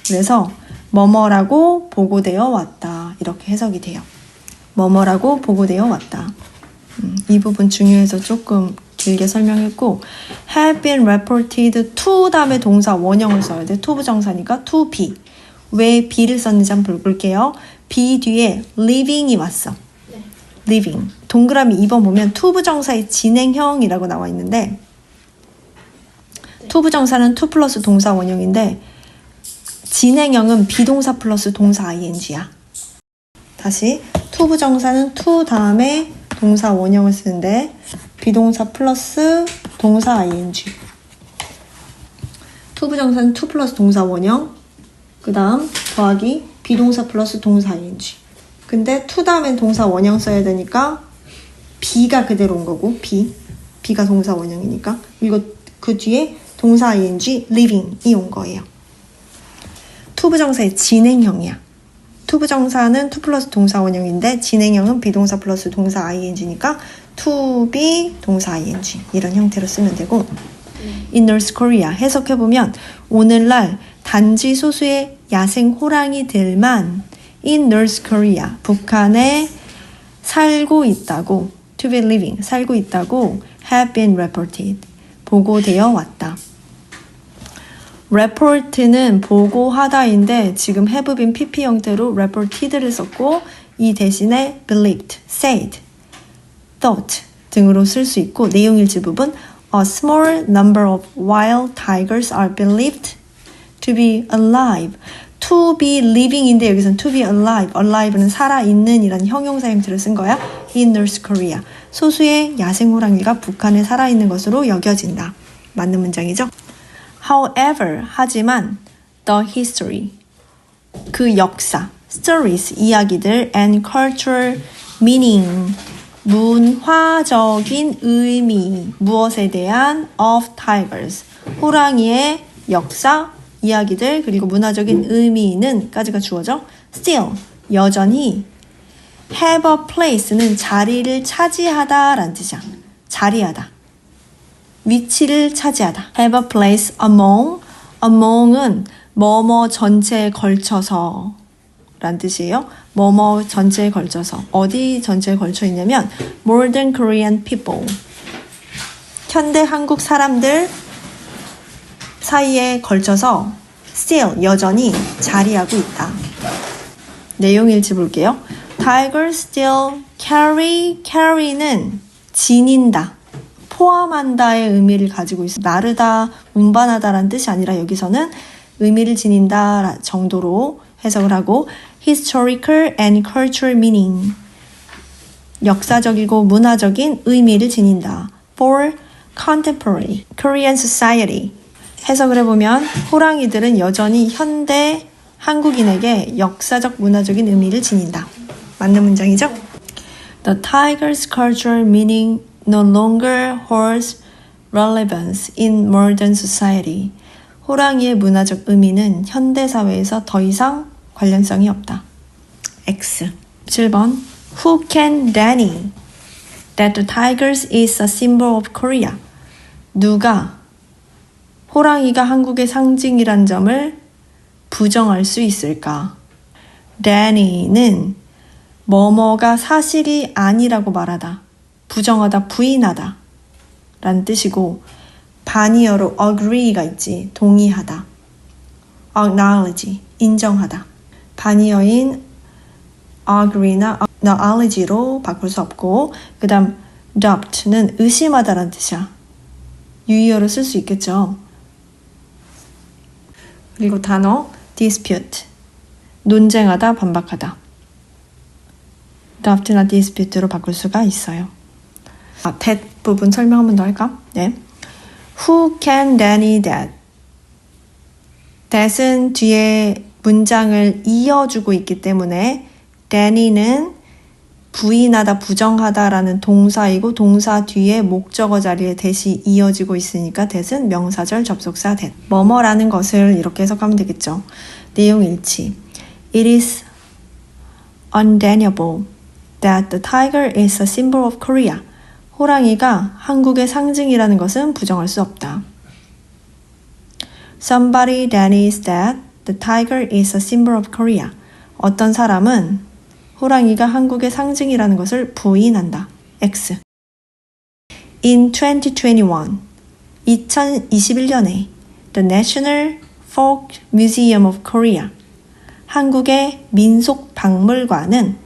그래서 뭐뭐라고 보고되어 왔다. 이렇게 해석이 돼요. 뭐뭐라고 보고되어 왔다. 이 부분 중요해서 조금 길게 설명했고 have been reported to 다음에 동사 원형을 써야 돼. to 부정사니까 to be. 왜 be를 썼는지 한번 볼게요. be 뒤에 living이 왔어. 네. living. 동그라미 2번 보면 to 부정사의 진행형이라고 나와 있는데 to 부정사는 to 플러스 동사 원형인데 진행형은 비동사 플러스 동사 ing야. 다시 to 부정사는 to 다음에 동사 원형을 쓰는데 비동사 플러스 동사 ing. to 부정사는 to 플러스 동사 원형 그 다음 더하기 비동사 플러스 동사 ing. 근데 to 다음엔 동사 원형 써야 되니까 be가 그대로 온 거고 be가 동사 원형이니까 그리고 그 뒤에 동사 ing living이 온 거예요. to 부정사의 진행형이야. to 부정사는 to 플러스 동사 원형인데 진행형은 비동사 플러스 동사 ing니까 to be 동사 ing 이런 형태로 쓰면 되고 in North Korea 해석해보면 오늘날 단지 소수의 야생 호랑이들만 in North Korea 북한에 살고 있다고 to be living 살고 있다고 have been reported 보고되어 왔다. report는 보고하다인데 지금 have been pp 형태로 reported를 썼고 이 대신에 believed, said, thought 등으로 쓸 수 있고 내용 일지 부분 A small number of wild tigers are believed to be alive. to be living인데 여기서는 to be alive. alive는 살아있는 이라는 형용사 형태를 쓴 거야. in North Korea. 소수의 야생 호랑이가 북한에 살아있는 것으로 여겨진다. 맞는 문장이죠? However, 하지만 the history, 그 역사, stories, 이야기들 and cultural meaning, 문화적인 의미, 무엇에 대한 of tigers, 호랑이의 역사, 이야기들 그리고 문화적인 의미는 까지가 주어져 still, 여전히 have a place는 자리를 차지하다 라는 뜻이야. 자리하다. 위치를 차지하다. have a place among은 뭐뭐 전체에 걸쳐서 라는 뜻이에요. 뭐뭐 전체에 걸쳐서. 어디 전체에 걸쳐 있냐면 modern Korean people. 현대 한국 사람들 사이에 걸쳐서 still 여전히 자리하고 있다. 내용 일치 볼게요. Tigers still carry는 지닌다. 포함한다의 의미를 가지고 있어. 나르다, 운반하다라는 뜻이 아니라 여기서는 의미를 지닌다 정도로 해석을 하고 historical and cultural meaning 역사적이고 문화적인 의미를 지닌다. for contemporary Korean society 해석을 해보면 호랑이들은 여전히 현대 한국인에게 역사적 문화적인 의미를 지닌다. 맞는 문장이죠? The tiger's cultural meaning no longer holds relevance in modern society. 호랑이의 문화적 의미는 현대 사회에서 더 이상 관련성이 없다. X. 7번. Who can deny that the tigers is a symbol of Korea? 누가 호랑이가 한국의 상징이란 점을 부정할 수 있을까? dany는 뭐뭐가 사실이 아니라고 말하다, 부정하다, 부인하다 라는 뜻이고 반이어로 agree가 있지, 동의하다. acknowledge, 인정하다. 반이어인 agree나 acknowledge로 바꿀 수 없고 그 다음 doubt는 의심하다라는 뜻이야. 유의어로 쓸 수 있겠죠. 그리고 단어 dispute, 논쟁하다, 반박하다. doubt나 dispute로 바꿀 수가 있어요. that 부분 설명 한 번 더 할까? 네. Who can deny that? that은 뒤에 문장을 이어주고 있기 때문에 dany는 부인하다, 부정하다라는 동사이고 동사 뒤에 목적어 자리에 that이 이어지고 있으니까 that은 명사절 접속사 that. 뭐뭐라는 것을 이렇게 해석하면 되겠죠. 내용 일치. It is undeniable that the tiger is a symbol of Korea. 호랑이가 한국의 상징이라는 것은 부정할 수 없다. Somebody denies that the tiger is a symbol of Korea. 어떤 사람은 호랑이가 한국의 상징이라는 것을 부인한다. X. In 2021, 2021년에 The National Folk Museum of Korea, 한국의 민속박물관은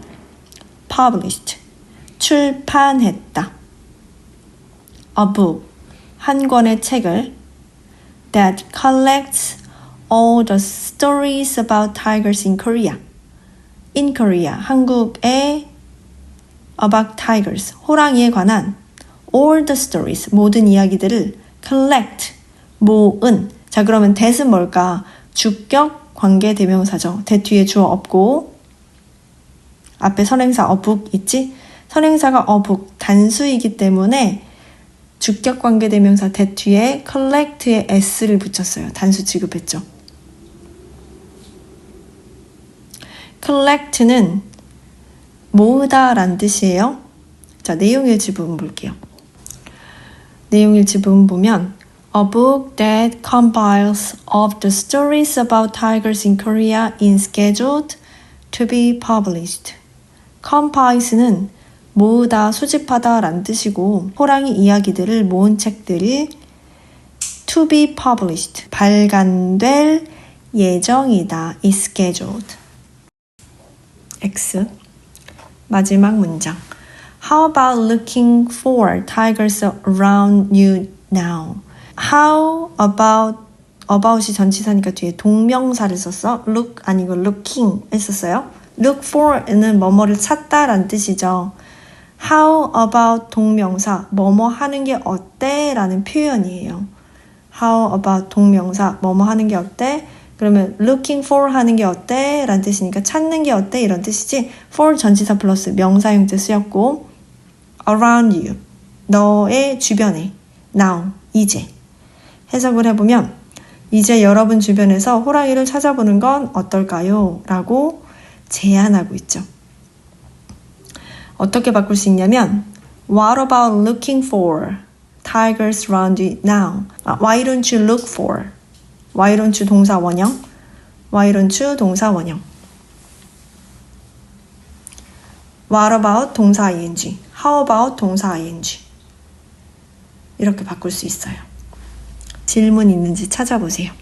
published, 출판했다. A book, 한 권의 책을 that collects all the stories about tigers in Korea. In Korea, 한국의 about tigers, 호랑이에 관한 all the stories, 모든 이야기들을 collect, 모은. 자, 그러면 that은 뭘까? 주격 관계 대명사죠. that 뒤에 주어 없고 앞에 선행사 a book 있지? 선행사가 a book 단수이기 때문에 주격 관계 대명사 that 뒤에 collect에 s를 붙였어요. 단수 취급했죠. collect는 모으다 란 뜻이에요. 자, 내용일지 부분 볼게요. 내용일지 부분 보면 A book that compiles of the stories about tigers in Korea is scheduled to be published. compiles는 모으다, 수집하다 란 뜻이고 호랑이 이야기들을 모은 책들이 to be published, 발간될 예정이다. is scheduled. X. 마지막 문장. How about looking for tigers around you now? How about이 전치사니까 뒤에 동명사를 썼어. look 아니고 looking 했었어요. look for는 뭐뭐를 찾다라는 뜻이죠. How about 동명사, 뭐뭐 하는 게 어때? 라는 표현이에요. How about 동명사, 뭐뭐 하는 게 어때? 그러면 looking for 하는 게 어때? 라는 뜻이니까 찾는 게 어때? 이런 뜻이지. for 전치사 플러스 명사형태 쓰였고 around you, 너의 주변에 now, 이제 해석을 해보면 이제 여러분 주변에서 호랑이를 찾아보는 건 어떨까요? 라고 제안하고 있죠. 어떻게 바꿀 수 있냐면 What about looking for tigers around you now? Why don't you look for? Why don't you 동사 원형? Why don't you 동사 원형? What about 동사 ing? How about 동사 ing? 이렇게 바꿀 수 있어요. 질문 있는지 찾아보세요.